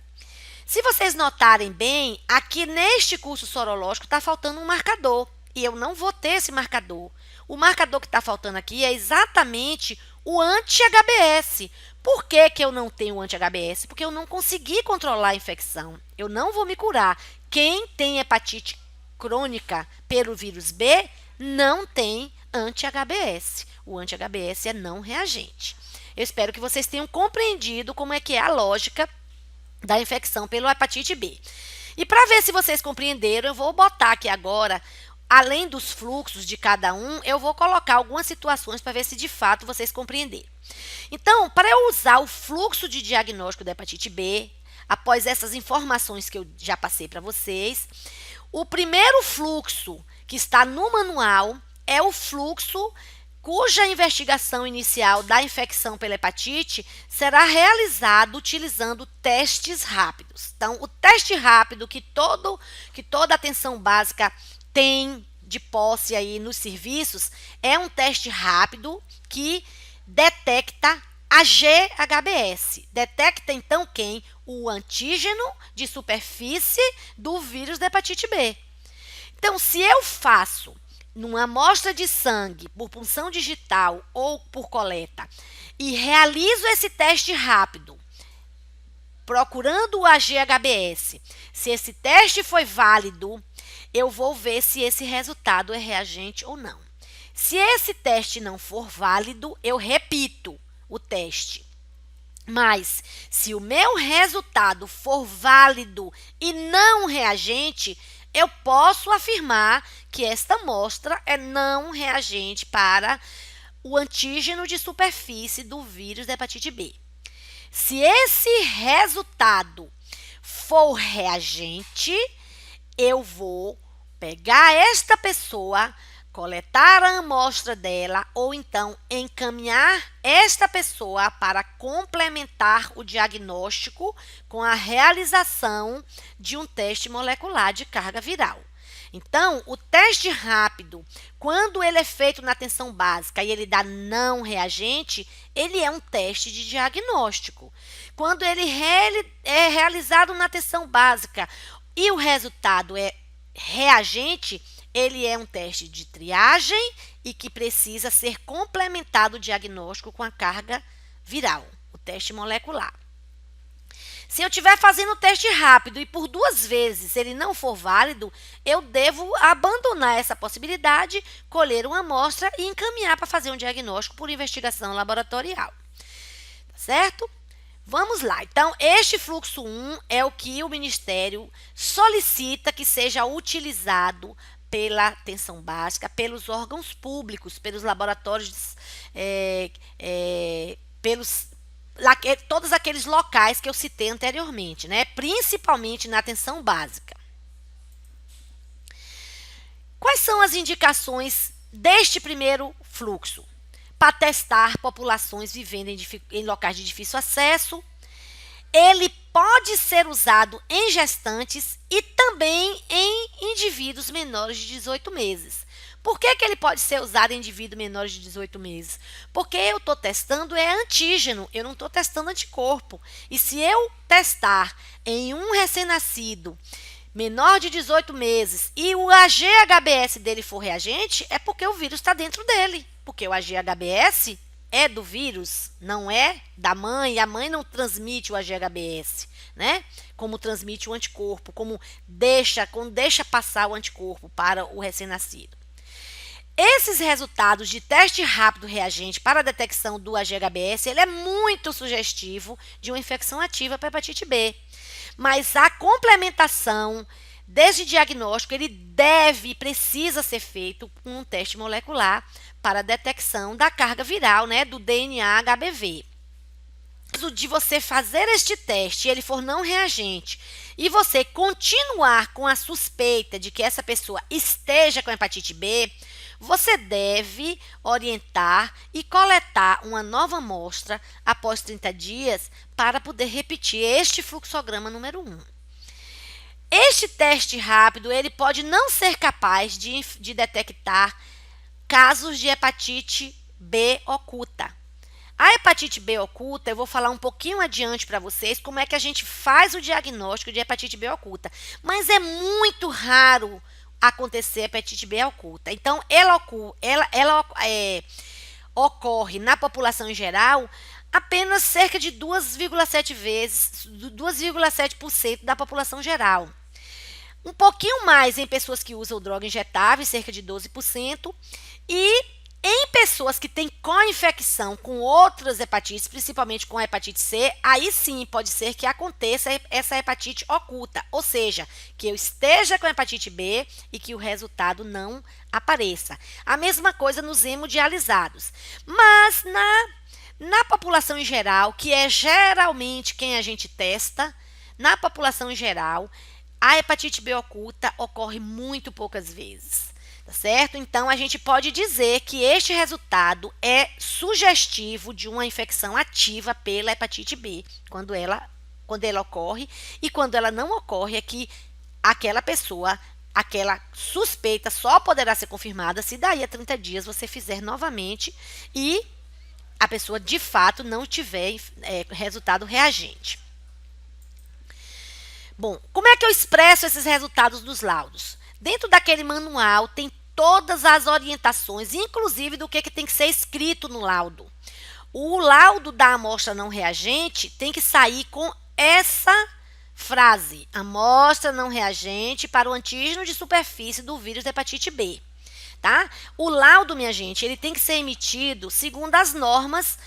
Se vocês notarem bem, aqui neste curso sorológico está faltando um marcador. E eu não vou ter esse marcador. O marcador que está faltando aqui é exatamente o anti-HBS. Por que eu não tenho o anti-HBS? Porque eu não consegui controlar a infecção. Eu não vou me curar. Quem tem hepatite crônica pelo vírus B não tem anti-HBS. O anti-HBS é não reagente. Eu espero que vocês tenham compreendido como é que é a lógica da infecção pelo hepatite B. E para ver se vocês compreenderam, eu vou botar aqui agora, além dos fluxos de cada um, eu vou colocar algumas situações para ver se de fato vocês compreenderam. Então, para eu usar o fluxo de diagnóstico da hepatite B, após essas informações que eu já passei para vocês, o primeiro fluxo que está no manual é o fluxo cuja investigação inicial da infecção pela hepatite será realizado utilizando testes rápidos. Então, o teste rápido que toda atenção básica tem de posse aí nos serviços é um teste rápido que detecta a GHBS. Detecta, então, quem? O antígeno de superfície do vírus da hepatite B. Então, se eu faço numa amostra de sangue, por punção digital ou por coleta, e realizo esse teste rápido, procurando o AGHBS, se esse teste foi válido, eu vou ver se esse resultado é reagente ou não. Se esse teste não for válido, eu repito o teste. Mas, se o meu resultado for válido e não reagente, eu posso afirmar que esta amostra é não reagente para o antígeno de superfície do vírus da hepatite B. Se esse resultado for reagente, eu vou pegar esta pessoa, coletar a amostra dela ou então encaminhar esta pessoa para complementar o diagnóstico com a realização de um teste molecular de carga viral. Então, o teste rápido, quando ele é feito na atenção básica e ele dá não reagente, ele é um teste de diagnóstico. Quando ele é realizado na atenção básica e o resultado é reagente, ele é um teste de triagem e que precisa ser complementado o diagnóstico com a carga viral, o teste molecular. Se eu estiver fazendo o teste rápido e por 2 vezes ele não for válido, eu devo abandonar essa possibilidade, colher uma amostra e encaminhar para fazer um diagnóstico por investigação laboratorial. Tá certo? Vamos lá. Então, este fluxo 1 é o que o Ministério solicita que seja utilizado pela atenção básica, pelos órgãos públicos, pelos laboratórios, todos aqueles locais que eu citei anteriormente, né? Principalmente na atenção básica. Quais são as indicações deste primeiro fluxo? Para testar populações vivendo em locais de difícil acesso. Ele pode ser usado em gestantes e também em indivíduos menores de 18 meses. Por que ele pode ser usado em indivíduos menores de 18 meses? Porque eu estou testando antígeno, eu não estou testando anticorpo. E se eu testar em um recém-nascido menor de 18 meses e o AG-HBS dele for reagente, é porque o vírus está dentro dele. Porque o AG-HBS é do vírus, não é da mãe. A mãe não transmite o AG-HBS, né? Como transmite o anticorpo, quando deixa passar o anticorpo para o recém-nascido. Esses resultados de teste rápido reagente para a detecção do AG-HBS, ele é muito sugestivo de uma infecção ativa para hepatite B. Mas a complementação desse diagnóstico, ele precisa ser feito com um teste molecular para a detecção da carga viral, né, do DNA HBV. De você fazer este teste e ele for não reagente e você continuar com a suspeita de que essa pessoa esteja com hepatite B, você deve orientar e coletar uma nova amostra após 30 dias para poder repetir este fluxograma número 1. Este teste rápido, ele pode não ser capaz de detectar casos de hepatite B oculta. A hepatite B oculta, eu vou falar um pouquinho adiante para vocês como é que a gente faz o diagnóstico de hepatite B oculta. Mas é muito raro acontecer hepatite B oculta. Então, ela ocorre na população em geral apenas cerca de 2,7% da população geral. Um pouquinho mais em pessoas que usam droga injetável, cerca de 12%, e em pessoas que têm co-infecção com outras hepatites, principalmente com a hepatite C, aí sim pode ser que aconteça essa hepatite oculta, ou seja, que eu esteja com hepatite B e que o resultado não apareça. A mesma coisa nos hemodializados. Mas na população em geral, que é geralmente quem a gente testa, na população em geral, a hepatite B oculta ocorre muito poucas vezes. Tá certo? Então, a gente pode dizer que este resultado é sugestivo de uma infecção ativa pela hepatite B, quando ela ocorre, e quando ela não ocorre é que aquela suspeita só poderá ser confirmada se daí a 30 dias você fizer novamente e a pessoa de fato não tiver resultado reagente. Bom, como é que eu expresso esses resultados dos laudos? Dentro daquele manual tem todas as orientações, inclusive do que tem que ser escrito no laudo. O laudo da amostra não reagente tem que sair com essa frase: amostra não reagente para o antígeno de superfície do vírus da hepatite B. Tá? O laudo, minha gente, ele tem que ser emitido segundo as normas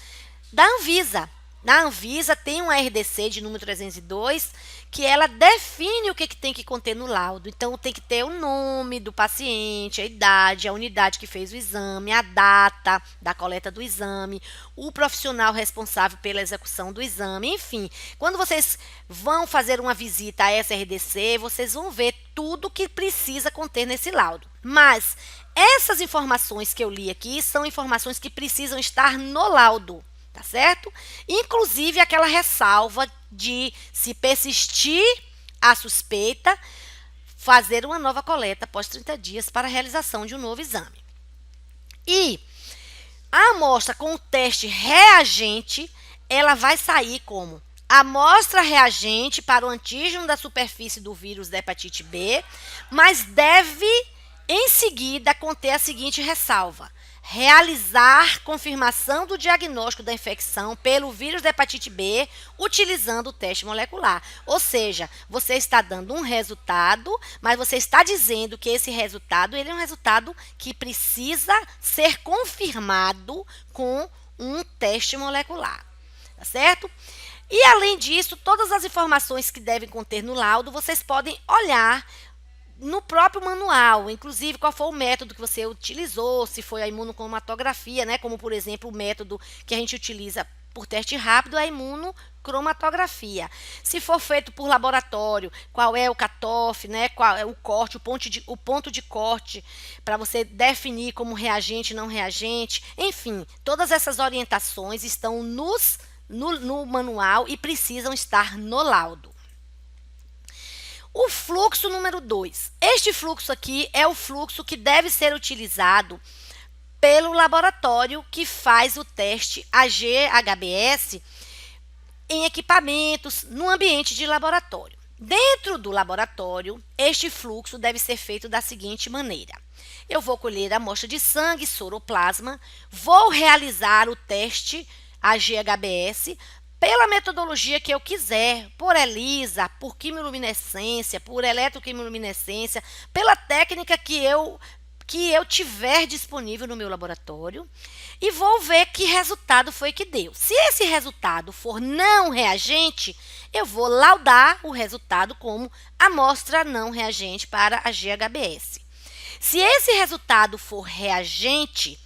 da Anvisa. Na Anvisa tem um RDC de número 302 que ela define o que tem que conter no laudo. Então, tem que ter o nome do paciente, a idade, a unidade que fez o exame, a data da coleta do exame, o profissional responsável pela execução do exame, enfim. Quando vocês vão fazer uma visita a essa RDC, vocês vão ver tudo que precisa conter nesse laudo. Mas essas informações que eu li aqui são informações que precisam estar no laudo. Tá certo? Inclusive aquela ressalva de, se persistir a suspeita, fazer uma nova coleta após 30 dias para a realização de um novo exame. E a amostra com o teste reagente, ela vai sair como amostra reagente para o antígeno da superfície do vírus da hepatite B, mas deve, em seguida, conter a seguinte ressalva: realizar confirmação do diagnóstico da infecção pelo vírus da hepatite B utilizando o teste molecular. Ou seja, você está dando um resultado, mas você está dizendo que esse resultado ele é um resultado que precisa ser confirmado com um teste molecular. Tá certo? E além disso, todas as informações que devem conter no laudo, vocês podem olhar no próprio manual, inclusive qual foi o método que você utilizou, se foi a imunocromatografia, né? Como por exemplo o método que a gente utiliza por teste rápido, a imunocromatografia. Se for feito por laboratório, qual é o cutoff, né? Qual é o corte, o ponto de corte, para você definir como reagente, não reagente. Enfim, todas essas orientações estão no manual e precisam estar no laudo. O fluxo número 2. Este fluxo aqui é o fluxo que deve ser utilizado pelo laboratório que faz o teste AG-HBS em equipamentos no ambiente de laboratório. Dentro do laboratório, este fluxo deve ser feito da seguinte maneira. Eu vou colher a amostra de sangue, soroplasma, vou realizar o teste AG-HBS pela metodologia que eu quiser, por ELISA, por quimiluminescência, por eletroquimiluminescência, pela técnica que eu tiver disponível no meu laboratório e vou ver que resultado foi que deu. Se esse resultado for não reagente, eu vou laudar o resultado como amostra não reagente para a GHBS. Se esse resultado for reagente,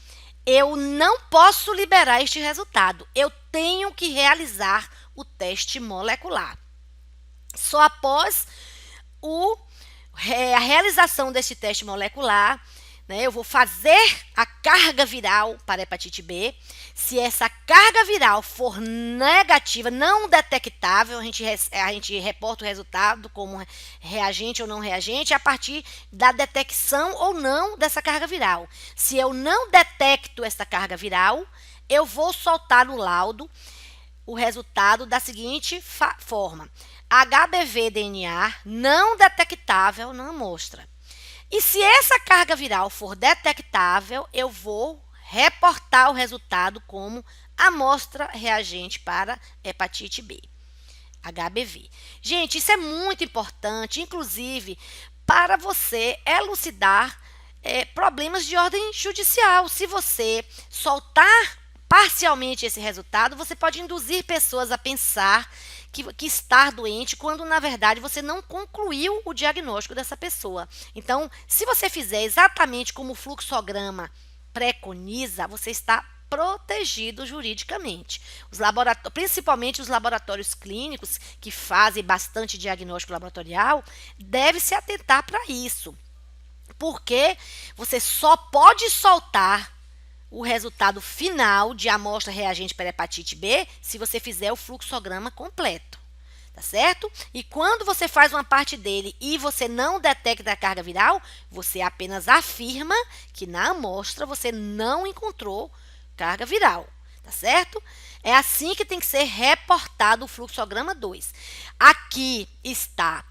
eu não posso liberar este resultado. Eu tenho que realizar o teste molecular. Só após a realização deste teste molecular, né, eu vou fazer a carga viral para a hepatite B. Se essa carga viral for negativa, não detectável, a gente reporta o resultado como reagente ou não reagente a partir da detecção ou não dessa carga viral. Se eu não detecto essa carga viral, eu vou soltar no laudo o resultado da seguinte forma: HBV-DNA não detectável na amostra. E se essa carga viral for detectável, eu vou reportar o resultado como amostra reagente para hepatite B, HBV. Gente, isso é muito importante, inclusive para você elucidar problemas de ordem judicial. Se você soltar parcialmente esse resultado, você pode induzir pessoas a pensar que está doente, quando na verdade você não concluiu o diagnóstico dessa pessoa. Então, se você fizer exatamente como o fluxograma preconiza, você está protegido juridicamente. Principalmente os laboratórios clínicos, que fazem bastante diagnóstico laboratorial, devem se atentar para isso. Porque você só pode soltar o resultado final de amostra reagente para hepatite B se você fizer o fluxograma completo, tá certo? E quando você faz uma parte dele e você não detecta a carga viral, você apenas afirma que na amostra você não encontrou carga viral, tá certo? É assim que tem que ser reportado o fluxograma 2. Aqui está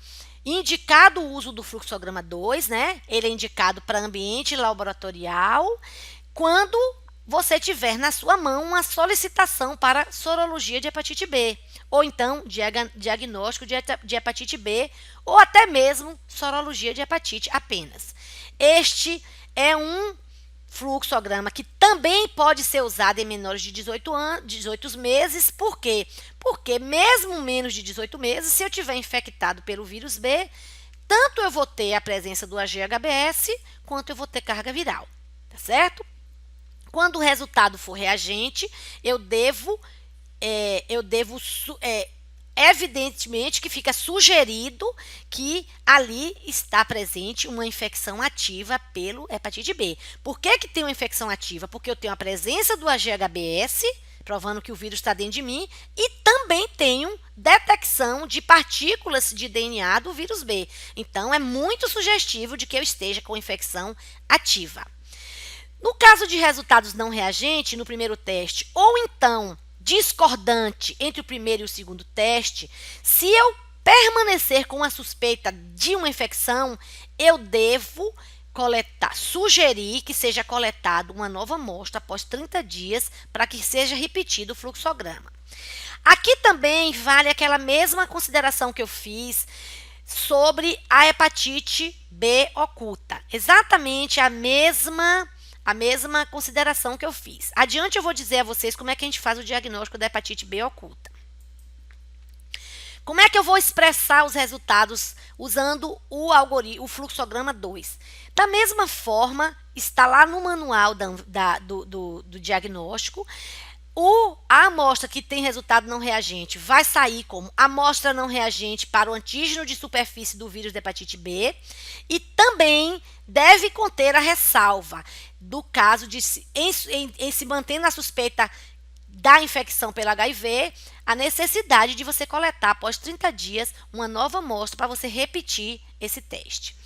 indicado o uso do fluxograma 2, né? Ele é indicado para ambiente laboratorial quando você tiver na sua mão uma solicitação para sorologia de hepatite B, ou então diagnóstico de hepatite B, ou até mesmo sorologia de hepatite apenas. Este é um fluxograma que também pode ser usado em menores de 18 meses. Por quê? Porque mesmo menos de 18 meses, se eu tiver infectado pelo vírus B, tanto eu vou ter a presença do AG-HBS, quanto eu vou ter carga viral, tá certo? Quando o resultado for reagente, evidentemente que fica sugerido que ali está presente uma infecção ativa pelo hepatite B. Por que tem uma infecção ativa? Porque eu tenho a presença do AG-HBS, provando que o vírus está dentro de mim, e também tenho detecção de partículas de DNA do vírus B. Então, é muito sugestivo de que eu esteja com infecção ativa. No caso de resultados não reagentes no primeiro teste, ou então discordante entre o primeiro e o segundo teste, se eu permanecer com a suspeita de uma infecção, eu devo sugerir que seja coletado uma nova amostra após 30 dias para que seja repetido o fluxograma. Aqui também vale aquela mesma consideração que eu fiz sobre a hepatite B oculta. Exatamente a mesma consideração que eu fiz. Adiante eu vou dizer a vocês como é que a gente faz o diagnóstico da hepatite B oculta. Como é que eu vou expressar os resultados usando o fluxograma 2? Da mesma forma, está lá no manual do diagnóstico. A amostra que tem resultado não reagente vai sair como amostra não reagente para o antígeno de superfície do vírus da hepatite B e também deve conter a ressalva do caso de em se mantendo a suspeita da infecção pelo HIV, a necessidade de você coletar após 30 dias uma nova amostra para você repetir esse teste.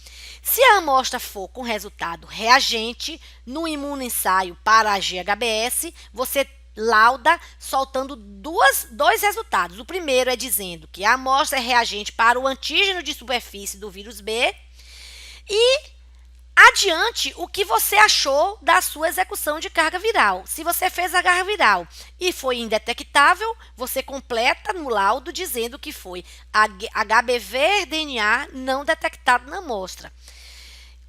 Se a amostra for com resultado reagente no imunoensaio para a GHBS, você lauda soltando dois resultados. O primeiro é dizendo que a amostra é reagente para o antígeno de superfície do vírus B e adiante o que você achou da sua execução de carga viral. Se você fez a carga viral e foi indetectável, você completa no laudo dizendo que foi HBV-DNA não detectado na amostra.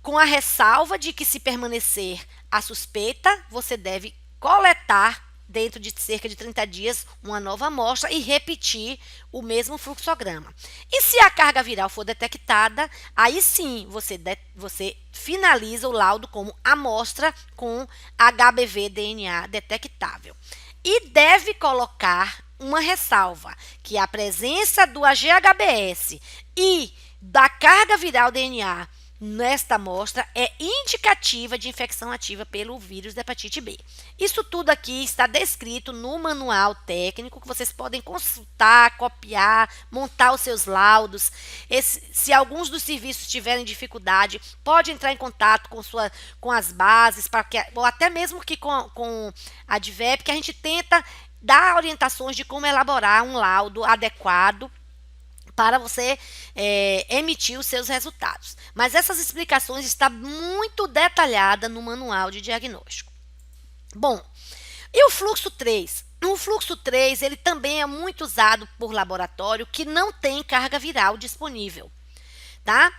Com a ressalva de que se permanecer a suspeita, você deve coletar dentro de cerca de 30 dias uma nova amostra e repetir o mesmo fluxograma. E se a carga viral for detectada, aí sim você finaliza o laudo como amostra com HBV-DNA detectável. E deve colocar uma ressalva, que a presença do AGHBS e da carga viral DNA nesta amostra é indicativa de infecção ativa pelo vírus da hepatite B. Isso tudo aqui está descrito no manual técnico, que vocês podem consultar, copiar, montar os seus laudos. Se alguns dos serviços tiverem dificuldade, pode entrar em contato com as bases, ou até mesmo que com a DVEP, que a gente tenta dar orientações de como elaborar um laudo adequado para você emitir os seus resultados. Mas essas explicações estão muito detalhadas no manual de diagnóstico. Bom, e o fluxo 3? O fluxo 3 ele também é muito usado por laboratório que não tem carga viral disponível, tá?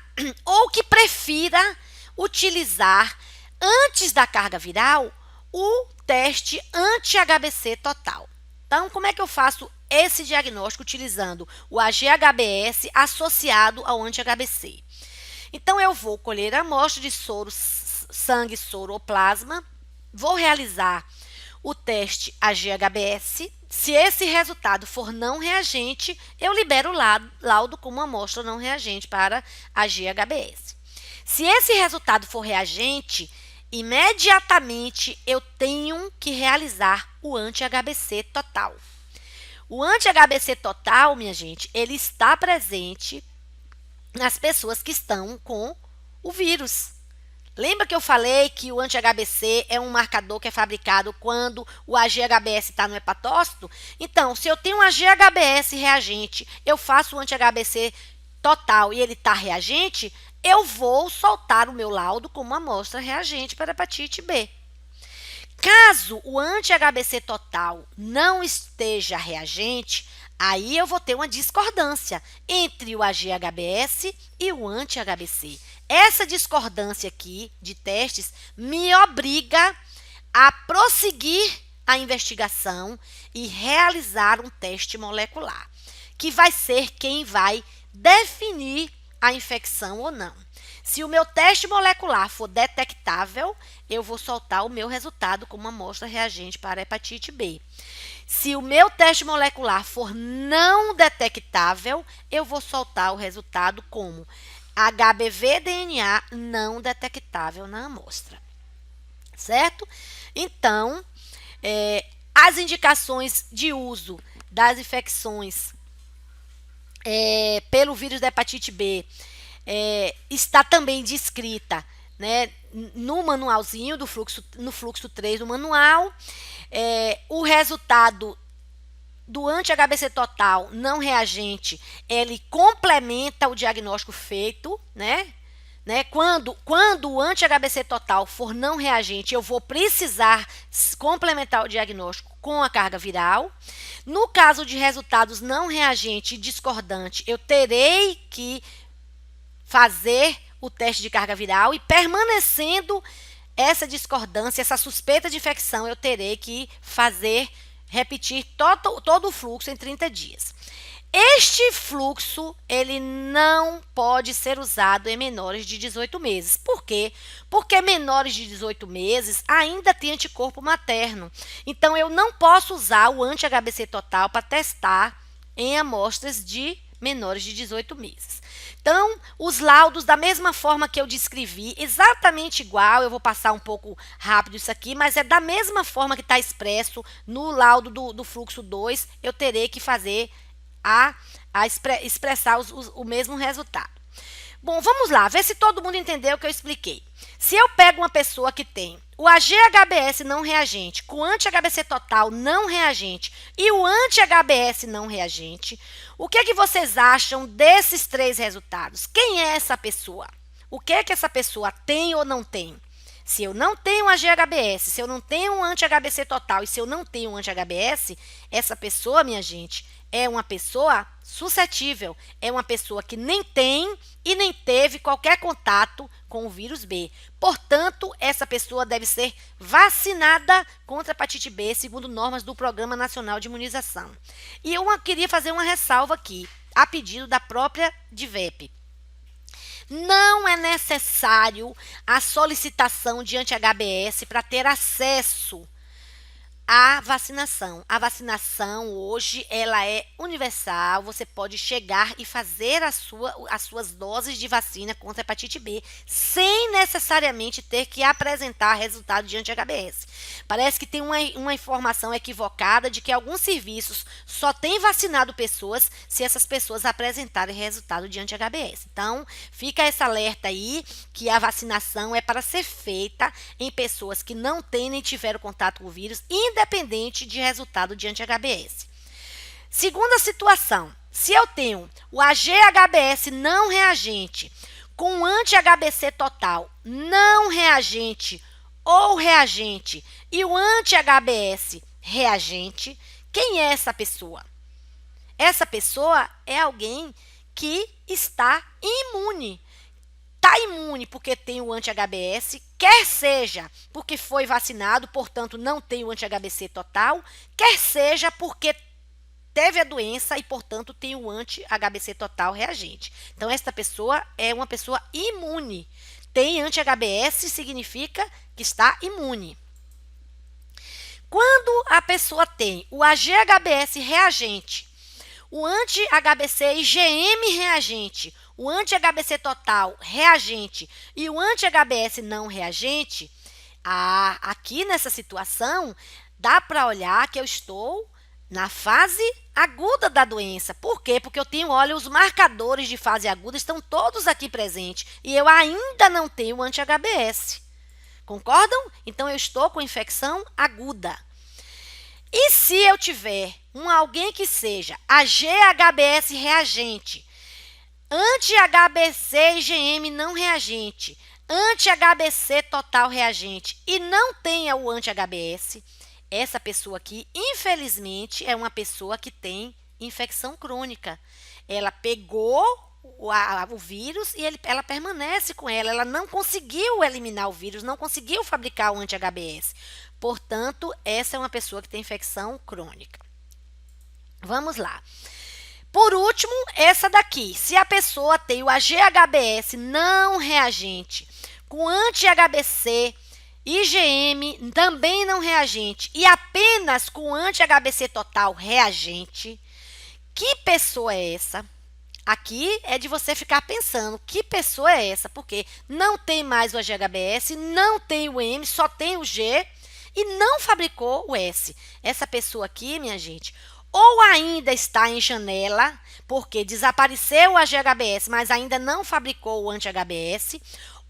Ou que prefira utilizar, antes da carga viral, o teste anti-HBC total. Então, como é que eu faço esse diagnóstico utilizando o AGHBS associado ao anti-HBC? Então, eu vou colher a amostra de soro, sangue, soro ou plasma, vou realizar o teste AGHBS. Se esse resultado for não reagente, eu libero o laudo como amostra não reagente para AGHBS. Se esse resultado for reagente, imediatamente eu tenho que realizar o anti-HBC total. O anti-HBC total, minha gente, ele está presente nas pessoas que estão com o vírus. Lembra que eu falei que o anti-HBC é um marcador que é fabricado quando o AGHBS está no hepatócito? Então, se eu tenho um AGHBS reagente, eu faço o anti-HBC total e ele está reagente, eu vou soltar o meu laudo como amostra reagente para hepatite B. Caso o anti-HBC total não esteja reagente, aí eu vou ter uma discordância entre o AGHBS e o anti-HBC. Essa discordância aqui de testes me obriga a prosseguir a investigação e realizar um teste molecular, que vai ser quem vai definir a infecção ou não. Se o meu teste molecular for detectável, eu vou soltar o meu resultado como amostra reagente para a hepatite B. Se o meu teste molecular for não detectável, eu vou soltar o resultado como HBV-DNA não detectável na amostra. Certo? Então, as indicações de uso das infecções pelo vírus da hepatite B está também descrita, né, no manualzinho no fluxo 3 do manual. O resultado do anti-HBC total não reagente, ele complementa o diagnóstico feito, né, né? Quando o anti-HBC total for não reagente, eu vou precisar complementar o diagnóstico com a carga viral. No caso de resultados não reagente e discordante, eu terei que fazer o teste de carga viral e permanecendo essa discordância, essa suspeita de infecção, eu terei que repetir todo o fluxo em 30 dias. Este fluxo, ele não pode ser usado em menores de 18 meses. Por quê? Porque menores de 18 meses ainda têm anticorpo materno. Então, eu não posso usar o anti-HBC total para testar em amostras de menores de 18 meses. Então, os laudos, da mesma forma que eu descrevi, exatamente igual, eu vou passar um pouco rápido isso aqui, mas é da mesma forma que está expresso no laudo do fluxo 2, eu terei que fazer expressar o mesmo resultado. Bom, vamos lá, ver se todo mundo entendeu o que eu expliquei. Se eu pego uma pessoa que tem o AG-HBS não reagente, com anti-HBC total não reagente e o anti-HBS não reagente, o que vocês acham desses 3 resultados? Quem é essa pessoa? O que essa pessoa tem ou não tem? Se eu não tenho AG-HBS, se eu não tenho um anti-HBC total e se eu não tenho um anti-HBS, essa pessoa, minha gente, é uma pessoa suscetível, é uma pessoa que nem tem e nem teve qualquer contato com o vírus B. Portanto, essa pessoa deve ser vacinada contra a hepatite B, segundo normas do Programa Nacional de Imunização. E eu queria fazer uma ressalva aqui, a pedido da própria DIVEP. Não é necessário a solicitação de anti-HBS para ter acesso à vacinação. A vacinação hoje ela é universal, você pode chegar e fazer as suas doses de vacina contra a hepatite B sem necessariamente ter que apresentar resultado de anti-HBS. Parece que tem uma informação equivocada de que alguns serviços só têm vacinado pessoas se essas pessoas apresentarem resultado de anti-HBS. Então, fica esse alerta aí que a vacinação é para ser feita em pessoas que não têm nem tiveram contato com o vírus, independente de resultado de anti-HBS. Segunda situação, se eu tenho o AG-HBS não reagente com anti-HBC total não reagente ou reagente e o anti-HBS reagente, quem é essa pessoa? Essa pessoa é alguém que está imune. Está imune porque tem o anti-HBS, quer seja porque foi vacinado, portanto não tem o anti-HBC total, quer seja porque teve a doença e, portanto, tem o anti-HBC total reagente. Então, esta pessoa é uma pessoa imune. Tem anti-HBS significa que está imune. Quando a pessoa tem o AG-HBS reagente, o anti-HBC IgM reagente, o anti-HBC total reagente e o anti-HBS não reagente, aqui nessa situação, dá para olhar que eu estou na fase aguda da doença. Por quê? Porque eu tenho, olha, os marcadores de fase aguda estão todos aqui presentes e eu ainda não tenho anti-HBS. Concordam? Então, eu estou com infecção aguda. E se eu tiver alguém que seja AG-HBS reagente, anti-HBC IgM não reagente, anti-HBC total reagente e não tenha o anti-HBS, essa pessoa aqui, infelizmente, é uma pessoa que tem infecção crônica. Ela pegou o vírus e ela permanece com ela não conseguiu eliminar o vírus, não conseguiu fabricar o anti-HBS. Portanto, essa é uma pessoa que tem infecção crônica. Vamos lá. Por último, essa daqui. Se a pessoa tem o AG-HBS não reagente, com anti-HBC, IgM também não reagente e apenas com anti-HBC total reagente, que pessoa é essa? Aqui é de você ficar pensando, que pessoa é essa? Porque não tem mais o AG-HBS, não tem o M, só tem o G e não fabricou o S. Essa pessoa aqui, minha gente, ou ainda está em janela, porque desapareceu o AG-HBS, mas ainda não fabricou o anti-HBS,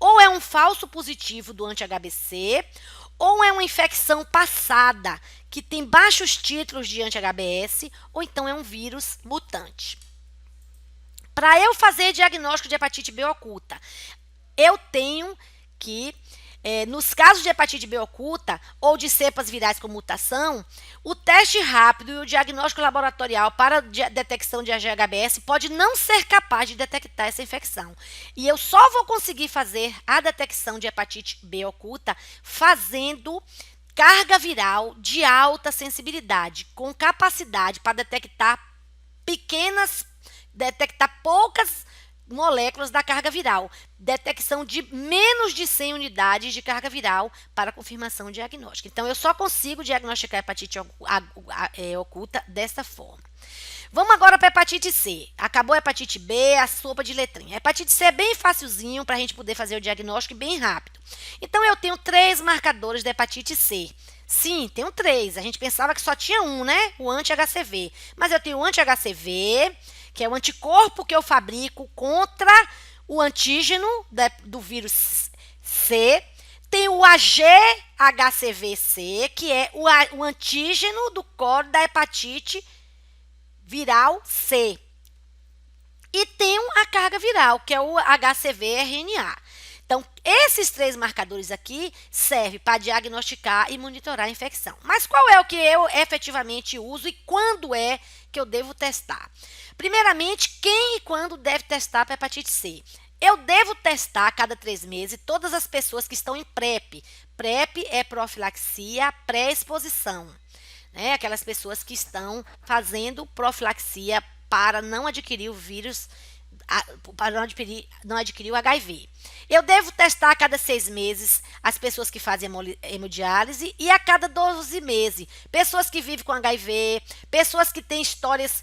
ou é um falso positivo do anti-HBC, ou é uma infecção passada, que tem baixos títulos de anti-HBS, ou então é um vírus mutante. Para eu fazer diagnóstico de hepatite B oculta, eu tenho que, nos casos de hepatite B oculta ou de cepas virais com mutação, o teste rápido e o diagnóstico laboratorial para detecção de AGHBS pode não ser capaz de detectar essa infecção. E eu só vou conseguir fazer a detecção de hepatite B oculta fazendo carga viral de alta sensibilidade, com capacidade para detectar poucas moléculas da carga viral, detecção de menos de 100 unidades de carga viral para confirmação diagnóstica. Então, eu só consigo diagnosticar hepatite oculta dessa forma. Vamos agora para a hepatite C. Acabou a hepatite B, a sopa de letrinha. A hepatite C é bem facilzinho para a gente poder fazer o diagnóstico bem rápido. Então, eu tenho 3 marcadores da hepatite C. Sim, tenho 3. A gente pensava que só tinha um, né? O anti-HCV. Mas eu tenho o anti-HCV, que é o anticorpo que eu fabrico contra o antígeno do vírus C. Tem o AGHCV-C, que é o antígeno do core da hepatite viral C. E tem a carga viral, que é o HCV-RNA. Então, esses 3 marcadores aqui servem para diagnosticar e monitorar a infecção. Mas qual é o que eu efetivamente uso e quando é que eu devo testar? Primeiramente, quem e quando deve testar para hepatite C? Eu devo testar a cada 3 meses todas as pessoas que estão em PrEP. PrEP é profilaxia pré-exposição, né? Aquelas pessoas que estão fazendo profilaxia para não adquirir o vírus, para não adquirir o HIV. Eu devo testar a cada 6 meses as pessoas que fazem hemodiálise e a cada 12 meses, pessoas que vivem com HIV, pessoas que têm histórias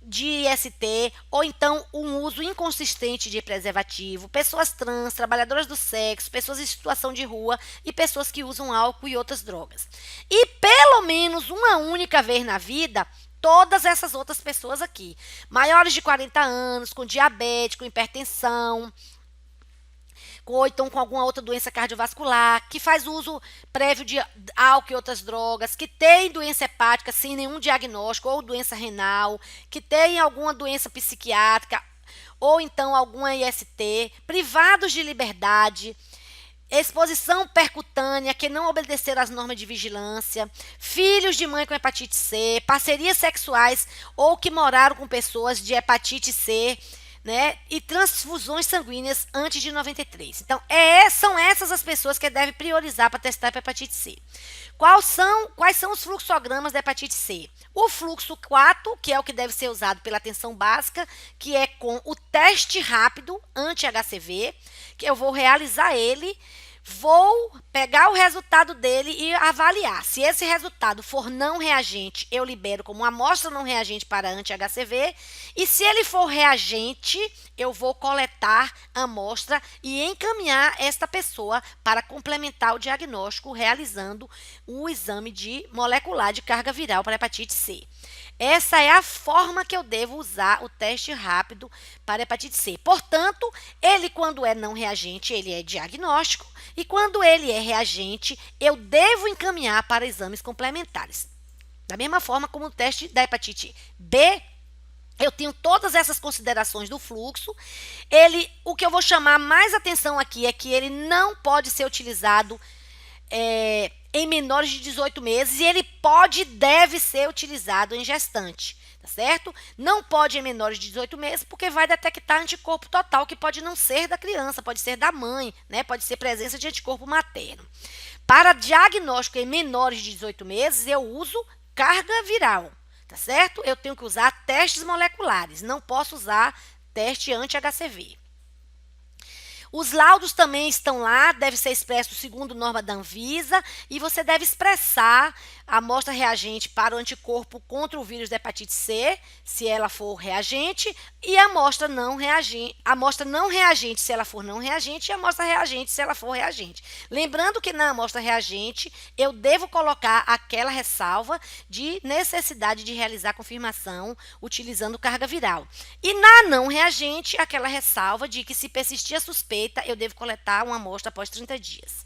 de IST ou então um uso inconsistente de preservativo, pessoas trans, trabalhadoras do sexo, pessoas em situação de rua e pessoas que usam álcool e outras drogas. E pelo menos uma única vez na vida, todas essas outras pessoas aqui, maiores de 40 anos, com diabetes, com hipertensão, ou então com alguma outra doença cardiovascular, que faz uso prévio de álcool e outras drogas, que tem doença hepática sem nenhum diagnóstico, ou doença renal, que tem alguma doença psiquiátrica, ou então alguma IST, privados de liberdade, exposição percutânea, que não obedeceram às normas de vigilância, filhos de mãe com hepatite C, parcerias sexuais ou que moraram com pessoas de hepatite C, né, e transfusões sanguíneas antes de 93. Então, são essas as pessoas que devem priorizar para testar para hepatite C. Quais são os fluxogramas da hepatite C? O fluxo 4, que é o que deve ser usado pela atenção básica, que é com o teste rápido anti-HCV, que eu vou realizar ele, vou pegar o resultado dele e avaliar. Se esse resultado for não reagente, eu libero como amostra não reagente para anti-HCV. E se ele for reagente, eu vou coletar a amostra e encaminhar esta pessoa para complementar o diagnóstico, realizando o exame molecular de carga viral para hepatite C. Essa é a forma que eu devo usar o teste rápido para hepatite C. Portanto, ele, quando é não reagente, ele é diagnóstico. E quando ele é reagente, eu devo encaminhar para exames complementares. Da mesma forma como o teste da hepatite B, eu tenho todas essas considerações do fluxo. O que eu vou chamar mais atenção aqui é que ele não pode ser utilizado em menores de 18 meses e ele deve ser utilizado em gestante, tá certo? Não pode em menores de 18 meses porque vai detectar anticorpo total, que pode não ser da criança, pode ser da mãe, né? Pode ser presença de anticorpo materno. Para diagnóstico em menores de 18 meses, eu uso carga viral, tá certo? Eu tenho que usar testes moleculares, não posso usar teste anti-HCV. Os laudos também estão lá, deve ser expresso segundo norma da Anvisa, e você deve expressar a amostra reagente para o anticorpo contra o vírus da hepatite C, se ela for reagente, e a amostra não reagente, se ela for não reagente, e a amostra reagente, se ela for reagente. Lembrando que na amostra reagente, eu devo colocar aquela ressalva de necessidade de realizar confirmação utilizando carga viral. E na não reagente, aquela ressalva de que se persistir a suspeita, eu devo coletar uma amostra após 30 dias.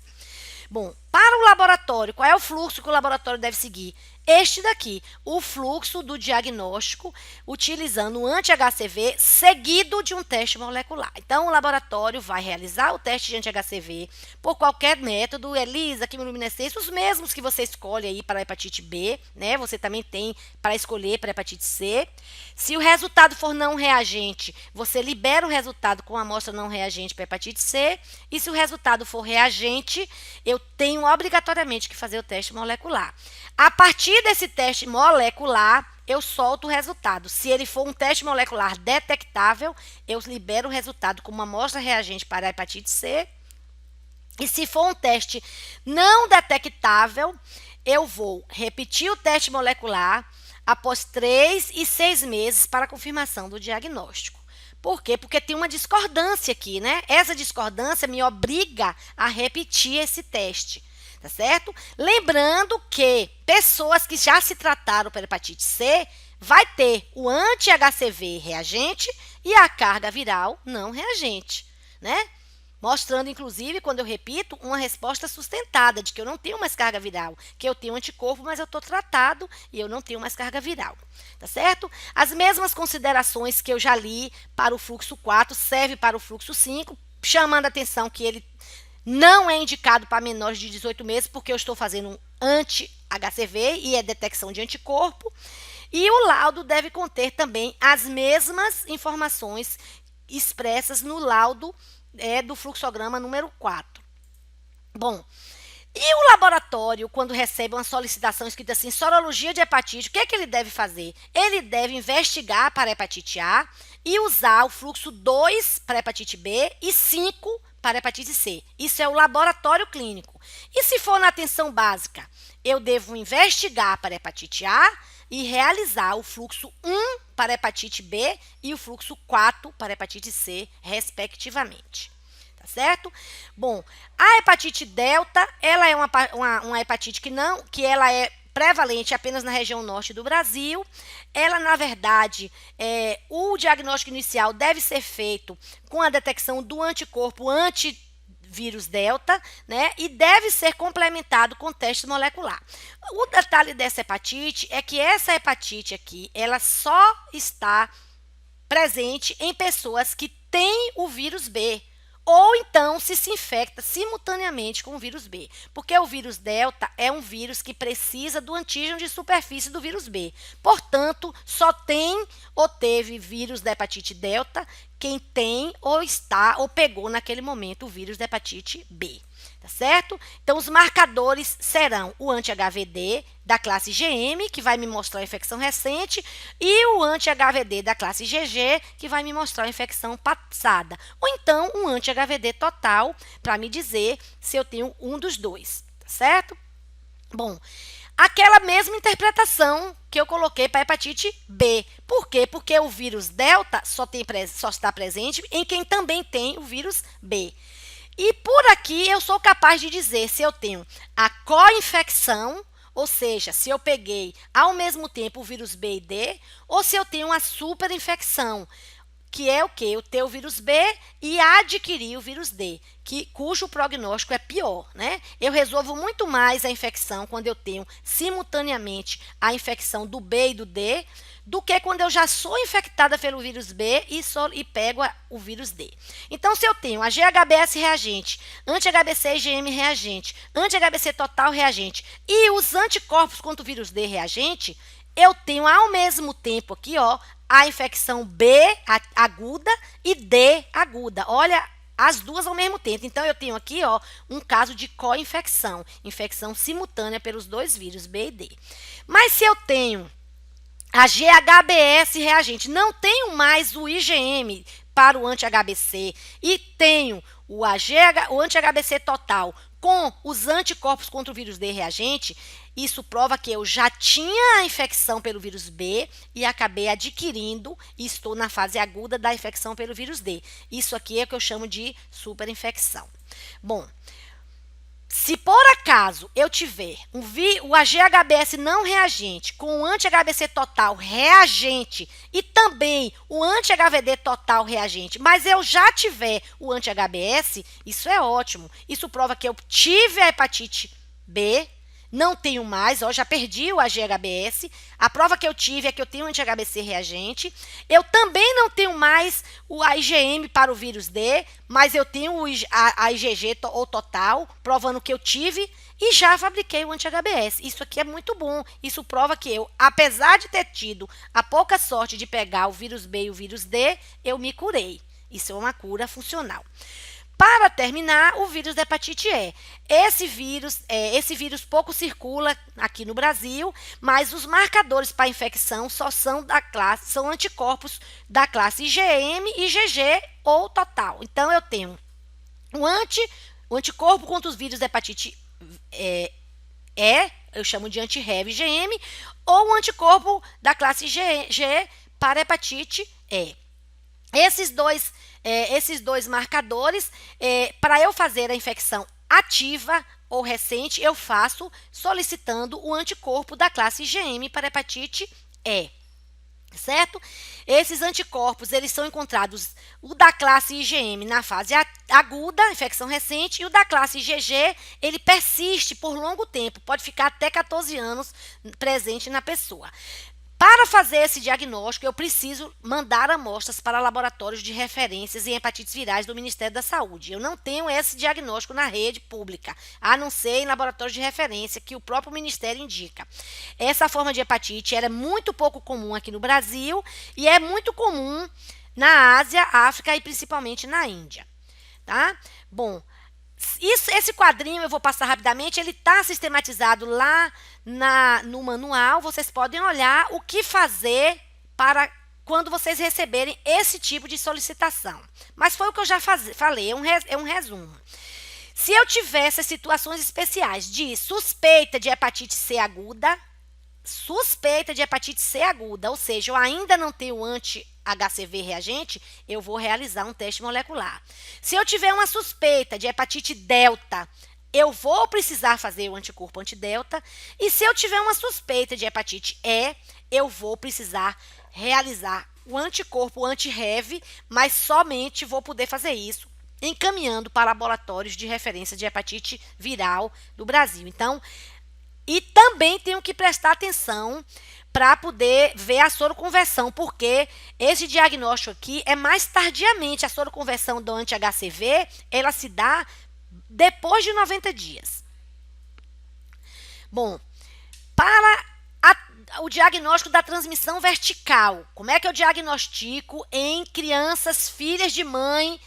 Bom, para o laboratório, qual é o fluxo que o laboratório deve seguir? este daqui, o fluxo do diagnóstico utilizando o anti-HCV seguido de um teste molecular. Então, o laboratório vai realizar o teste de anti-HCV por qualquer método, ELISA, quimiluminescência, os mesmos que você escolhe aí para a hepatite B, né? Você também tem para escolher para a hepatite C. Se o resultado for não reagente, você libera o resultado com a amostra não reagente para a hepatite C. E se o resultado for reagente, eu tenho obrigatoriamente que fazer o teste molecular. A partir desse teste molecular, eu solto o resultado. Se ele for um teste molecular detectável, eu libero o resultado com uma amostra reagente para a hepatite C. E se for um teste não detectável, eu vou repetir o teste molecular após 3 e 6 meses para a confirmação do diagnóstico. Por quê? Porque tem uma discordância aqui, né? Essa discordância me obriga a repetir esse teste. Tá certo? Lembrando que pessoas que já se trataram pela hepatite C vai ter o anti-HCV reagente e a carga viral não reagente, né? Mostrando, inclusive, quando eu repito, uma resposta sustentada de que eu não tenho mais carga viral, que eu tenho anticorpo, mas eu estou tratado e eu não tenho mais carga viral, tá certo? As mesmas considerações que eu já li para o fluxo 4 serve para o fluxo 5, chamando a atenção que ele não é indicado para menores de 18 meses, porque eu estou fazendo um anti-HCV e é detecção de anticorpo. E o laudo deve conter também as mesmas informações expressas no laudo do fluxograma número 4. Bom, e o laboratório, quando recebe uma solicitação escrita assim, sorologia de hepatite, o que é que ele deve fazer? Ele deve investigar para a hepatite A e usar o fluxo 2 para a hepatite B e 5 para a hepatite C. Isso é o laboratório clínico. E se for na atenção básica, eu devo investigar para a hepatite A e realizar o fluxo 1 para a hepatite B e o fluxo 4 para a hepatite C, respectivamente. Tá certo? Bom, a hepatite delta, ela é uma hepatite que ela é prevalente apenas na região norte do Brasil. Ela, na verdade, o diagnóstico inicial deve ser feito com a detecção do anticorpo antivírus delta, né? E deve ser complementado com teste molecular. O detalhe dessa hepatite é que essa hepatite aqui, ela só está presente em pessoas que têm o vírus B, ou então se infecta simultaneamente com o vírus B, porque o vírus delta é um vírus que precisa do antígeno de superfície do vírus B. Portanto, só tem ou teve vírus da hepatite delta quem tem ou está ou pegou naquele momento o vírus da hepatite B. Tá certo? Então, os marcadores serão o anti-HVD da classe GM, que vai me mostrar a infecção recente, e o anti-HVD da classe GG, que vai me mostrar a infecção passada. Ou então, um anti-HVD total, para me dizer se eu tenho um dos dois. Tá certo? Bom, aquela mesma interpretação que eu coloquei para a hepatite B. Por quê? Porque o vírus delta só está presente em quem também tem o vírus B. E por aqui eu sou capaz de dizer se eu tenho a co-infecção, ou seja, se eu peguei ao mesmo tempo o vírus B e D, ou se eu tenho uma superinfecção, que é o quê? Eu ter o vírus B e adquirir o vírus D, cujo prognóstico é pior, né? Eu resolvo muito mais a infecção quando eu tenho simultaneamente a infecção do B e do D, do que quando eu já sou infectada pelo vírus B e pego o vírus D. Então, se eu tenho a GHBS reagente, anti-HBC IgM reagente, anti-HBC total reagente e os anticorpos contra o vírus D reagente, eu tenho ao mesmo tempo aqui, ó, a infecção B aguda e D aguda. Olha, as duas ao mesmo tempo. Então, eu tenho aqui, ó, um caso de co-infecção, infecção simultânea pelos dois vírus, B e D. Mas se eu tenho a GHBS reagente, não tenho mais o IgM para o anti-HBC e tenho o anti-HBC total com os anticorpos contra o vírus D reagente, isso prova que eu já tinha a infecção pelo vírus B e acabei adquirindo e estou na fase aguda da infecção pelo vírus D. Isso aqui é o que eu chamo de superinfecção. Bom, se por acaso eu tiver o AGHBS não reagente com o anti-HBC total reagente e também o anti-HVD total reagente, mas eu já tiver o anti-HBS, isso é ótimo. Isso prova que eu tive a hepatite B, Não tenho mais, ó, já perdi o AG-HBS. A prova que eu tive é que eu tenho anti-HBC reagente. Eu também não tenho mais o IgM para o vírus D, mas eu tenho a IgG ou total, provando que eu tive e já fabriquei o anti-HBS. Isso aqui é muito bom. Isso prova que eu, apesar de ter tido a pouca sorte de pegar o vírus B e o vírus D, eu me curei. Isso é uma cura funcional. Para terminar, o vírus da hepatite E. Esse vírus pouco circula aqui no Brasil, mas os marcadores para infecção são anticorpos da classe IgM, IgG ou total. Então, eu tenho o anticorpo contra os vírus da hepatite E, eu chamo de anti-Rev IgM, ou o anticorpo da classe IgG para hepatite E. Esses dois marcadores, para eu fazer a infecção ativa ou recente, eu faço solicitando o anticorpo da classe IgM para hepatite E, certo? Esses anticorpos, eles são encontrados, o da classe IgM na fase aguda, infecção recente, e o da classe IgG, ele persiste por longo tempo, pode ficar até 14 anos presente na pessoa. Para fazer esse diagnóstico, eu preciso mandar amostras para laboratórios de referências em hepatites virais do Ministério da Saúde. Eu não tenho esse diagnóstico na rede pública, a não ser em laboratórios de referência que o próprio Ministério indica. Essa forma de hepatite era muito pouco comum aqui no Brasil e é muito comum na Ásia, África e principalmente na Índia. Tá? Bom, esse quadrinho eu vou passar rapidamente, ele está sistematizado lá no manual, vocês podem olhar o que fazer para quando vocês receberem esse tipo de solicitação. Mas foi o que eu já falei, é um resumo. Se eu tivesse situações especiais de suspeita de hepatite C aguda, ou seja, eu ainda não tenho anti-HCV reagente, eu vou realizar um teste molecular. Se eu tiver uma suspeita de hepatite delta, eu vou precisar fazer o anticorpo antidelta. E se eu tiver uma suspeita de hepatite E, eu vou precisar realizar o anticorpo anti-Rev, mas somente vou poder fazer isso encaminhando para laboratórios de referência de hepatite viral do Brasil. Então, e também tenho que prestar atenção para poder ver a soroconversão, porque esse diagnóstico aqui é mais tardiamente. A soroconversão do anti-HCV, ela se dá depois de 90 dias. Bom, para o diagnóstico da transmissão vertical, como é que eu diagnostico em crianças filhas de mãe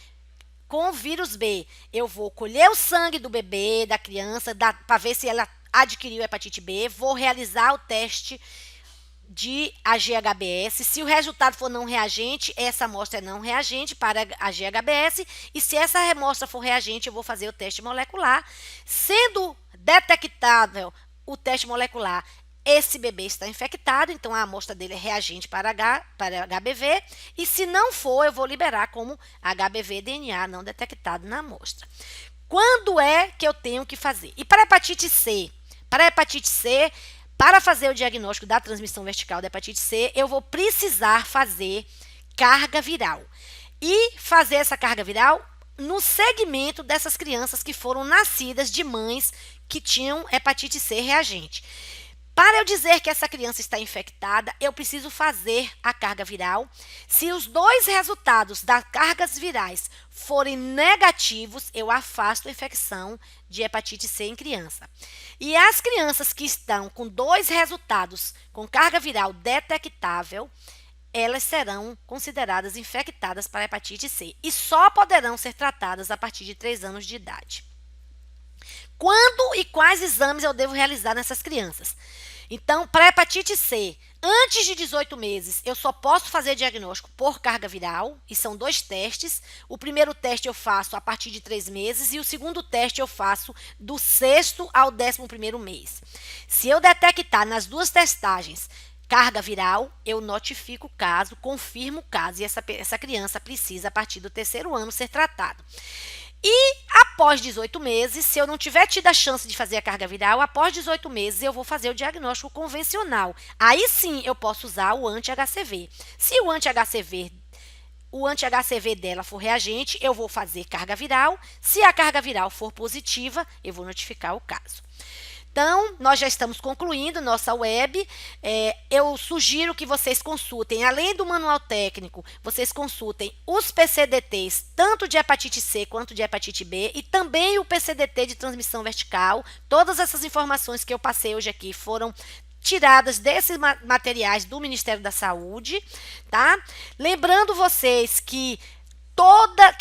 com vírus B? Eu vou colher o sangue do bebê, da criança, para ver se ela adquiriu hepatite B, vou realizar o teste de AG-HBS. Se o resultado for não reagente, essa amostra é não reagente para AG-HBS, e se essa amostra for reagente, eu vou fazer o teste molecular. Sendo detectável o teste molecular, esse bebê está infectado, então a amostra dele é reagente para HBV, e se não for, eu vou liberar como HBV DNA não detectado na amostra. Quando é que eu tenho que fazer? E para hepatite C? Para hepatite C, para fazer o diagnóstico da transmissão vertical da hepatite C, eu vou precisar fazer carga viral. E fazer essa carga viral no segmento dessas crianças que foram nascidas de mães que tinham hepatite C reagente. Para eu dizer que essa criança está infectada, eu preciso fazer a carga viral. Se os dois resultados das cargas virais forem negativos, eu afasto a infecção de hepatite C em criança. E as crianças que estão com dois resultados com carga viral detectável, elas serão consideradas infectadas para hepatite C e só poderão ser tratadas a partir de 3 anos de idade. Quando e quais exames eu devo realizar nessas crianças? Então, para hepatite C, antes de 18 meses, eu só posso fazer diagnóstico por carga viral, e são 2 testes. O primeiro teste eu faço a partir de 3 meses, e o segundo teste eu faço do 6º ao 11º mês. Se eu detectar nas 2 testagens carga viral, eu notifico o caso, confirmo o caso, e essa criança precisa, a partir do 3º ano, ser tratada. E após 18 meses, se eu não tiver tido a chance de fazer a carga viral, após 18 meses eu vou fazer o diagnóstico convencional. Aí sim eu posso usar o anti-HCV. Se o anti-HCV dela for reagente, eu vou fazer carga viral. Se a carga viral for positiva, eu vou notificar o caso. Então, nós já estamos concluindo nossa web. Eu sugiro que vocês consultem, além do manual técnico, vocês consultem os PCDTs, tanto de hepatite C quanto de hepatite B, e também o PCDT de transmissão vertical. Todas essas informações que eu passei hoje aqui foram tiradas desses materiais do Ministério da Saúde, tá? Lembrando vocês que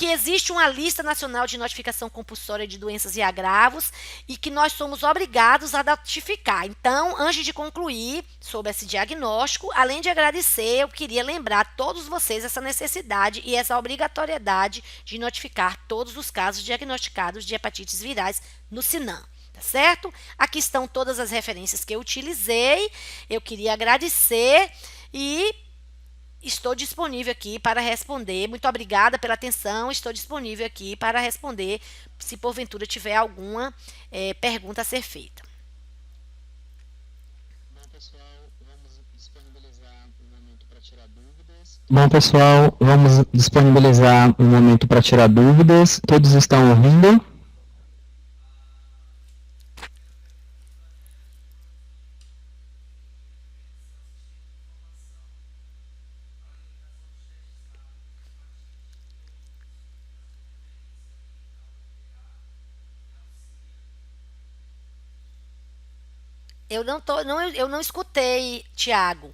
existe uma lista nacional de notificação compulsória de doenças e agravos e que nós somos obrigados a notificar. Então, antes de concluir sobre esse diagnóstico, além de agradecer, eu queria lembrar a todos vocês essa necessidade e essa obrigatoriedade de notificar todos os casos diagnosticados de hepatites virais no SINAM. Tá certo? Aqui estão todas as referências que eu utilizei. Eu queria agradecer e estou disponível aqui para responder. Muito obrigada pela atenção. Estou disponível aqui para responder se porventura tiver alguma pergunta a ser feita. Bom, pessoal, vamos disponibilizar um momento para tirar dúvidas. Todos estão ouvindo? Eu não escutei, Tiago.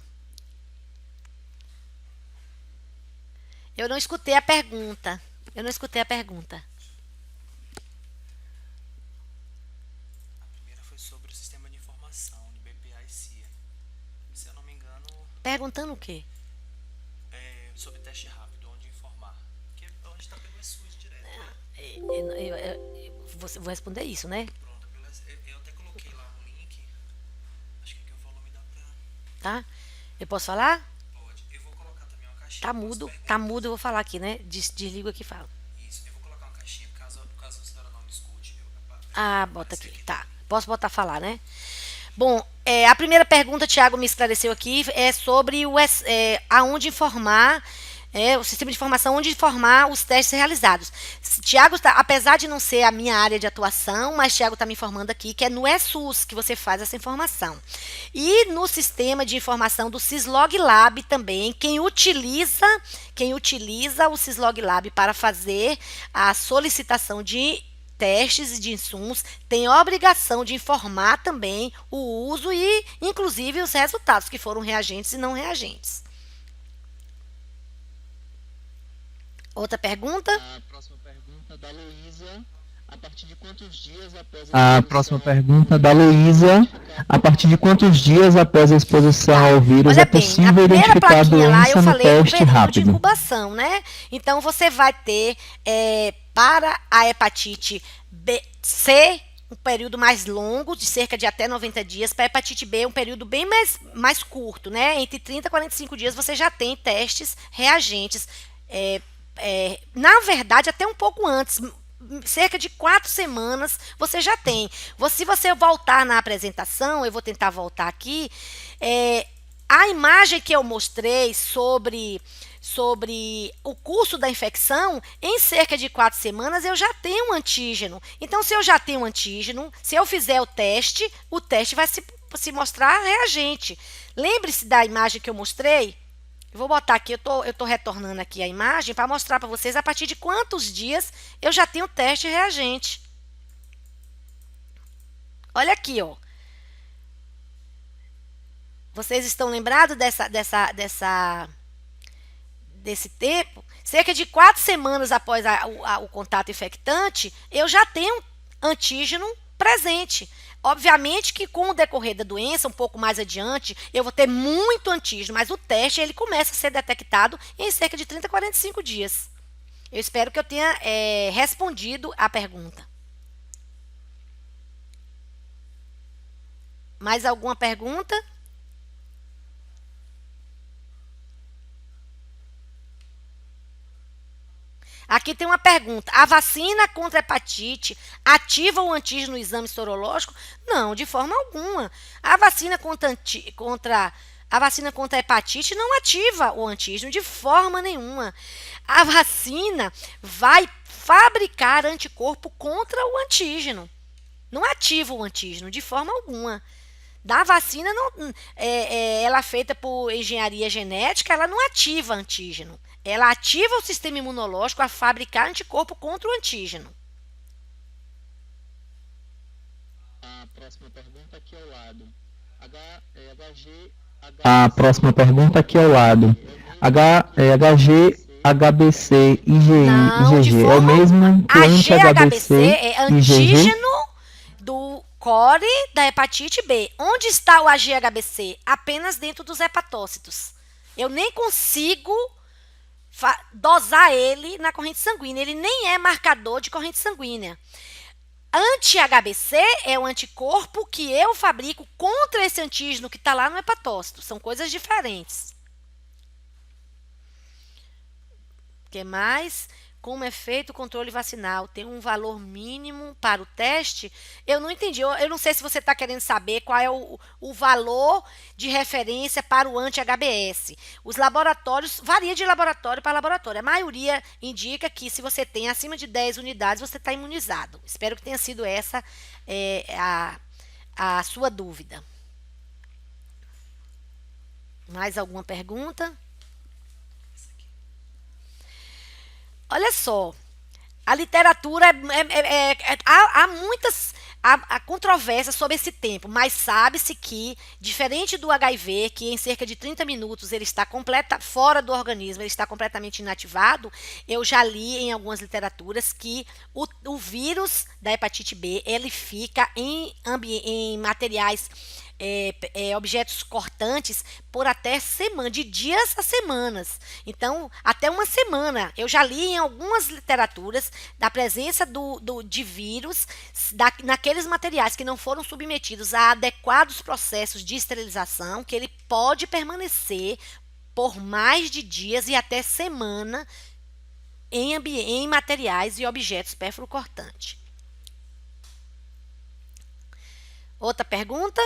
Eu não escutei a pergunta. Eu não escutei a pergunta. A primeira foi sobre o sistema de informação de BPA e CIA. Se eu não me engano, Perguntando o quê? sobre teste rápido, onde informar. Porque a gente está pelo SUS direto. Vou responder isso, né? Pronto, eu até coloquei lá um link. Acho que aqui o volume dá pra. Tá? Eu posso falar? Pode. Eu vou colocar também uma caixinha. Tá mudo, eu vou falar aqui, né? Desligo aqui e falo. Isso, eu vou colocar uma caixinha, caso a senhora não me escute. Bota aqui, tá. Posso botar falar, né? Bom, a primeira pergunta, Tiago me esclareceu aqui, é sobre aonde informar, o sistema de informação, onde informar os testes realizados. Tiago, apesar de não ser a minha área de atuação, mas Tiago está me informando aqui que é no ESUS que você faz essa informação. E no sistema de informação do Syslog Lab também, quem utiliza o Syslog Lab para fazer a solicitação de testes e de insumos tem a obrigação de informar também o uso e, inclusive, os resultados, que foram reagentes e não reagentes. Outra pergunta? A próxima pergunta da Luísa. A partir de quantos dias após a próxima pergunta da Luísa. A partir de quantos dias após a exposição ao vírus Olha é bem, possível identificar a lá eu doença no falei do teste período de rápido? incubação, né? Então você vai ter para a hepatite C um período mais longo, de cerca de até 90 dias. Para a hepatite B, um período bem mais curto, né? Entre 30 e 45 dias você já tem testes reagentes. Na verdade, até um pouco antes, cerca de 4 semanas, você já tem. Se você voltar na apresentação, eu vou tentar voltar aqui, a imagem que eu mostrei sobre o curso da infecção, em cerca de 4 semanas eu já tenho um antígeno. Então, se eu já tenho um antígeno, se eu fizer o teste vai se mostrar reagente. Lembre-se da imagem que eu mostrei. Eu vou botar aqui, eu tô retornando aqui a imagem para mostrar para vocês a partir de quantos dias eu já tenho teste reagente. Olha aqui, ó. Vocês estão lembrados desse tempo? Cerca de 4 semanas após o contato infectante, eu já tenho antígeno presente. Obviamente que com o decorrer da doença, um pouco mais adiante, eu vou ter muito antígeno, mas o teste ele começa a ser detectado em cerca de 30 a 45 dias. Eu espero que eu tenha respondido a pergunta. Mais alguma pergunta? Aqui tem uma pergunta. A vacina contra a hepatite ativa o antígeno no exame sorológico? Não, de forma alguma. A vacina contra a hepatite não ativa o antígeno de forma nenhuma. A vacina vai fabricar anticorpo contra o antígeno. Não ativa o antígeno de forma alguma. Da vacina, ela é feita por engenharia genética, ela não ativa antígeno. Ela ativa o sistema imunológico a fabricar anticorpo contra o antígeno. A próxima pergunta aqui ao lado. A próxima pergunta aqui ao lado. HG, HBC, IgI, Não, de IgG é o forma mesmo que HGHBC anti-HBC é e IgG? antígeno do core da hepatite B. Onde está o HGHBC? Apenas dentro dos hepatócitos. Eu nem consigo dosar ele na corrente sanguínea. Ele nem é marcador de corrente sanguínea. Anti-HBC é o anticorpo que eu fabrico contra esse antígeno que está lá no hepatócito. São coisas diferentes. O que mais? Como é feito o controle vacinal? Tem um valor mínimo para o teste? Eu não entendi. Eu não sei se você está querendo saber qual é o valor de referência para o anti-HBS. Os laboratórios, varia de laboratório para laboratório. A maioria indica que se você tem acima de 10 unidades, você está imunizado. Espero que tenha sido essa a sua dúvida. Mais alguma pergunta? Olha só, a literatura há muitas controvérsias sobre esse tempo, mas sabe-se que, diferente do HIV, que em cerca de 30 minutos ele está fora do organismo, ele está completamente inativado, eu já li em algumas literaturas que o vírus da hepatite B, ele fica em materiais, objetos cortantes por até de dias a semanas. Então, até uma semana. Eu já li em algumas literaturas da presença de vírus naqueles materiais que não foram submetidos a adequados processos de esterilização, que ele pode permanecer por mais de dias e até semana em materiais e objetos pérfuro-cortantes. Outra pergunta?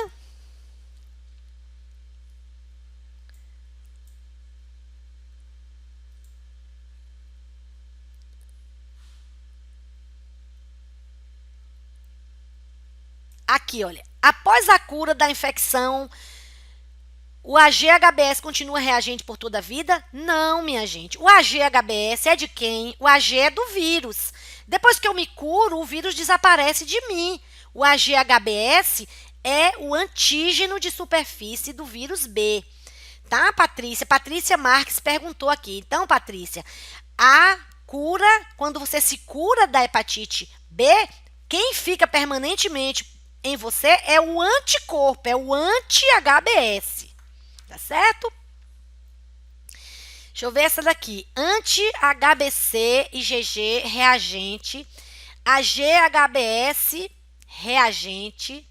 Aqui, olha. Após a cura da infecção, o AG-HBS continua reagente por toda a vida? Não, minha gente. O AG-HBS é de quem? O AG é do vírus. Depois que eu me curo, o vírus desaparece de mim. O AG-HBS é o antígeno de superfície do vírus B. Tá, Patrícia? Patrícia Marques perguntou aqui. Então, Patrícia, a cura, quando você se cura da hepatite B, quem fica permanentemente em você é o anticorpo, é o anti-HBS. Tá certo? Deixa eu ver essa daqui. Anti-HBC IgG reagente. AG-HBS reagente.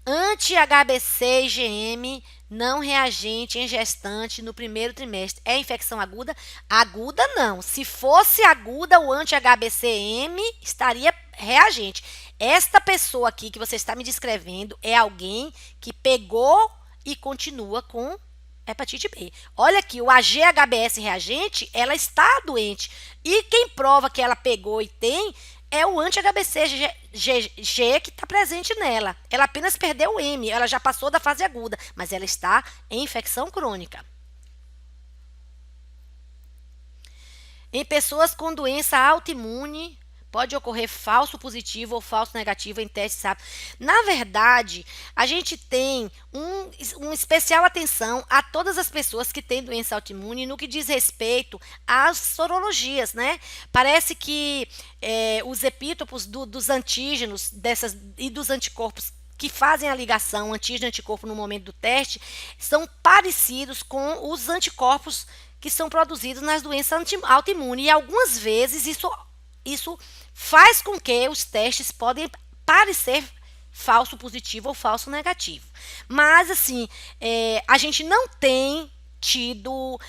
Anti-HBC IgM não reagente em gestante no primeiro trimestre. É infecção aguda? Aguda não. Se fosse aguda, o anti-HBCM estaria reagente. Esta pessoa aqui que você está me descrevendo é alguém que pegou e continua com hepatite B. Olha aqui, o AG-HBS reagente, ela está doente. E quem prova que ela pegou e tem é o anti-HBC G que está presente nela. Ela apenas perdeu o M, ela já passou da fase aguda, mas ela está em infecção crônica. Em pessoas com doença autoimune, pode ocorrer falso positivo ou falso negativo em testes rápidos. Na verdade, a gente tem uma especial atenção a todas as pessoas que têm doença autoimune no que diz respeito às sorologias, né? Parece que os epítopos dos antígenos e dos anticorpos que fazem a ligação antígeno-anticorpo no momento do teste são parecidos com os anticorpos que são produzidos nas doenças autoimunes. E algumas vezes isso faz com que os testes podem parecer falso positivo ou falso negativo. Mas, assim, a gente não tem tido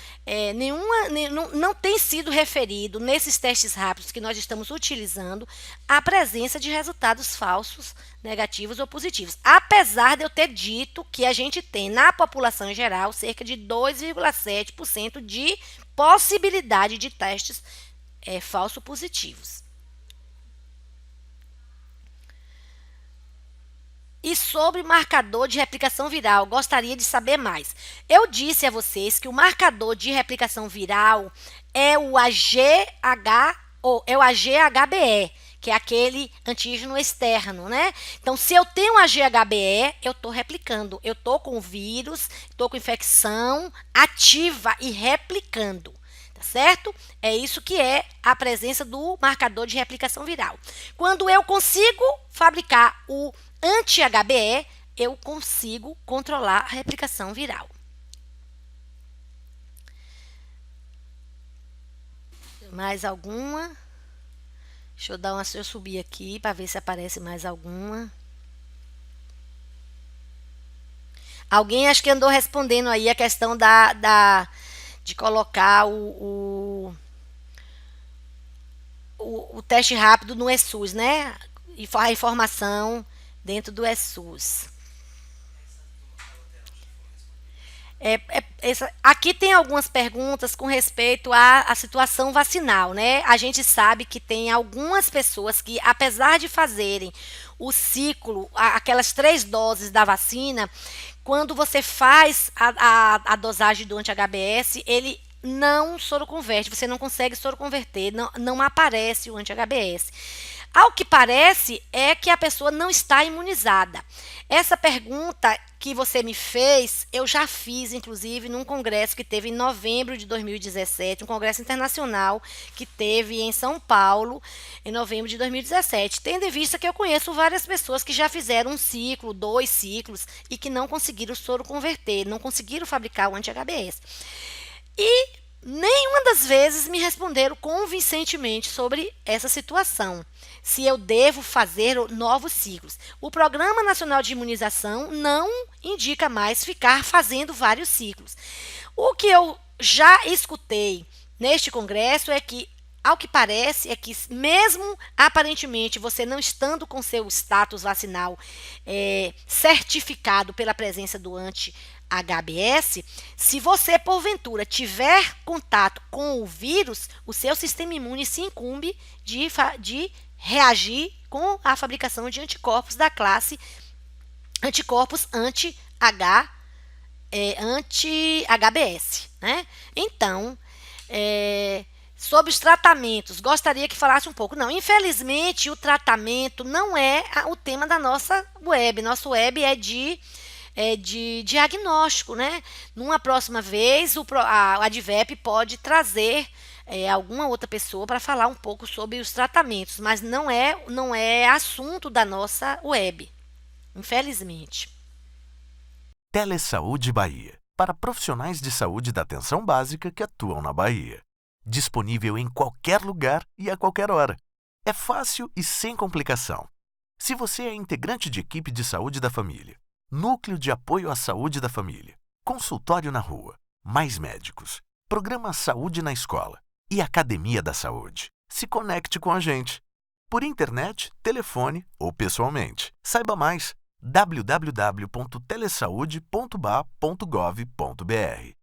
não tem sido referido nesses testes rápidos que nós estamos utilizando a presença de resultados falsos, negativos ou positivos. Apesar de eu ter dito que a gente tem na população em geral cerca de 2,7% de possibilidade de testes falso positivos. E sobre marcador de replicação viral, gostaria de saber mais. Eu disse a vocês que o marcador de replicação viral é o AGHBE, que é aquele antígeno externo, né? Então, se eu tenho um AGHBE, eu estou replicando. Eu estou com o vírus, estou com infecção ativa e replicando. Tá certo? É isso que é a presença do marcador de replicação viral. Quando eu consigo fabricar o anti-HBE, eu consigo controlar a replicação viral. Mais alguma? Deixa eu subir aqui para ver se aparece mais alguma. Alguém acho que andou respondendo aí a questão de colocar o teste rápido no eSUS, né? E a informação dentro do eSUS. Aqui tem algumas perguntas com respeito à situação vacinal, né? A gente sabe que tem algumas pessoas que, apesar de fazerem o ciclo, aquelas 3 doses da vacina, quando você faz a dosagem do anti-HBS, ele não soroconverte, você não consegue soroconverter, não aparece o anti-HBS. Ao que parece é que a pessoa não está imunizada. Essa pergunta que você me fez, eu já fiz, inclusive, num congresso que teve em novembro de 2017, um congresso internacional que teve em São Paulo, em novembro de 2017. Tendo em vista que eu conheço várias pessoas que já fizeram um ciclo, 2 ciclos, e que não conseguiram soroconverter, não conseguiram fabricar o anti-HBS. E nenhuma das vezes me responderam convincentemente sobre essa situação, se eu devo fazer novos ciclos. O Programa Nacional de Imunização não indica mais ficar fazendo vários ciclos. O que eu já escutei neste congresso é que, ao que parece, é que mesmo aparentemente você não estando com seu status vacinal certificado pela presença do anti-HBS, se você porventura tiver contato com o vírus, o seu sistema imune se incumbe de reagir com a fabricação de anticorpos da classe anticorpos anti-HBS, né? Então, sobre os tratamentos, gostaria que falasse um pouco. Não, infelizmente, o tratamento não é o tema da nossa web. Nossa web é de diagnóstico, né? Numa próxima vez, a Advep pode trazer alguma outra pessoa para falar um pouco sobre os tratamentos, mas não é assunto da nossa web, infelizmente. Telesaúde Bahia, para profissionais de saúde da atenção básica que atuam na Bahia. Disponível em qualquer lugar e a qualquer hora. É fácil e sem complicação. Se você é integrante de equipe de saúde da família, núcleo de apoio à saúde da família, consultório na rua, mais médicos, programa Saúde na Escola e Academia da Saúde, se conecte com a gente. Por internet, telefone ou pessoalmente. Saiba mais: www.telesaude.ba.gov.br.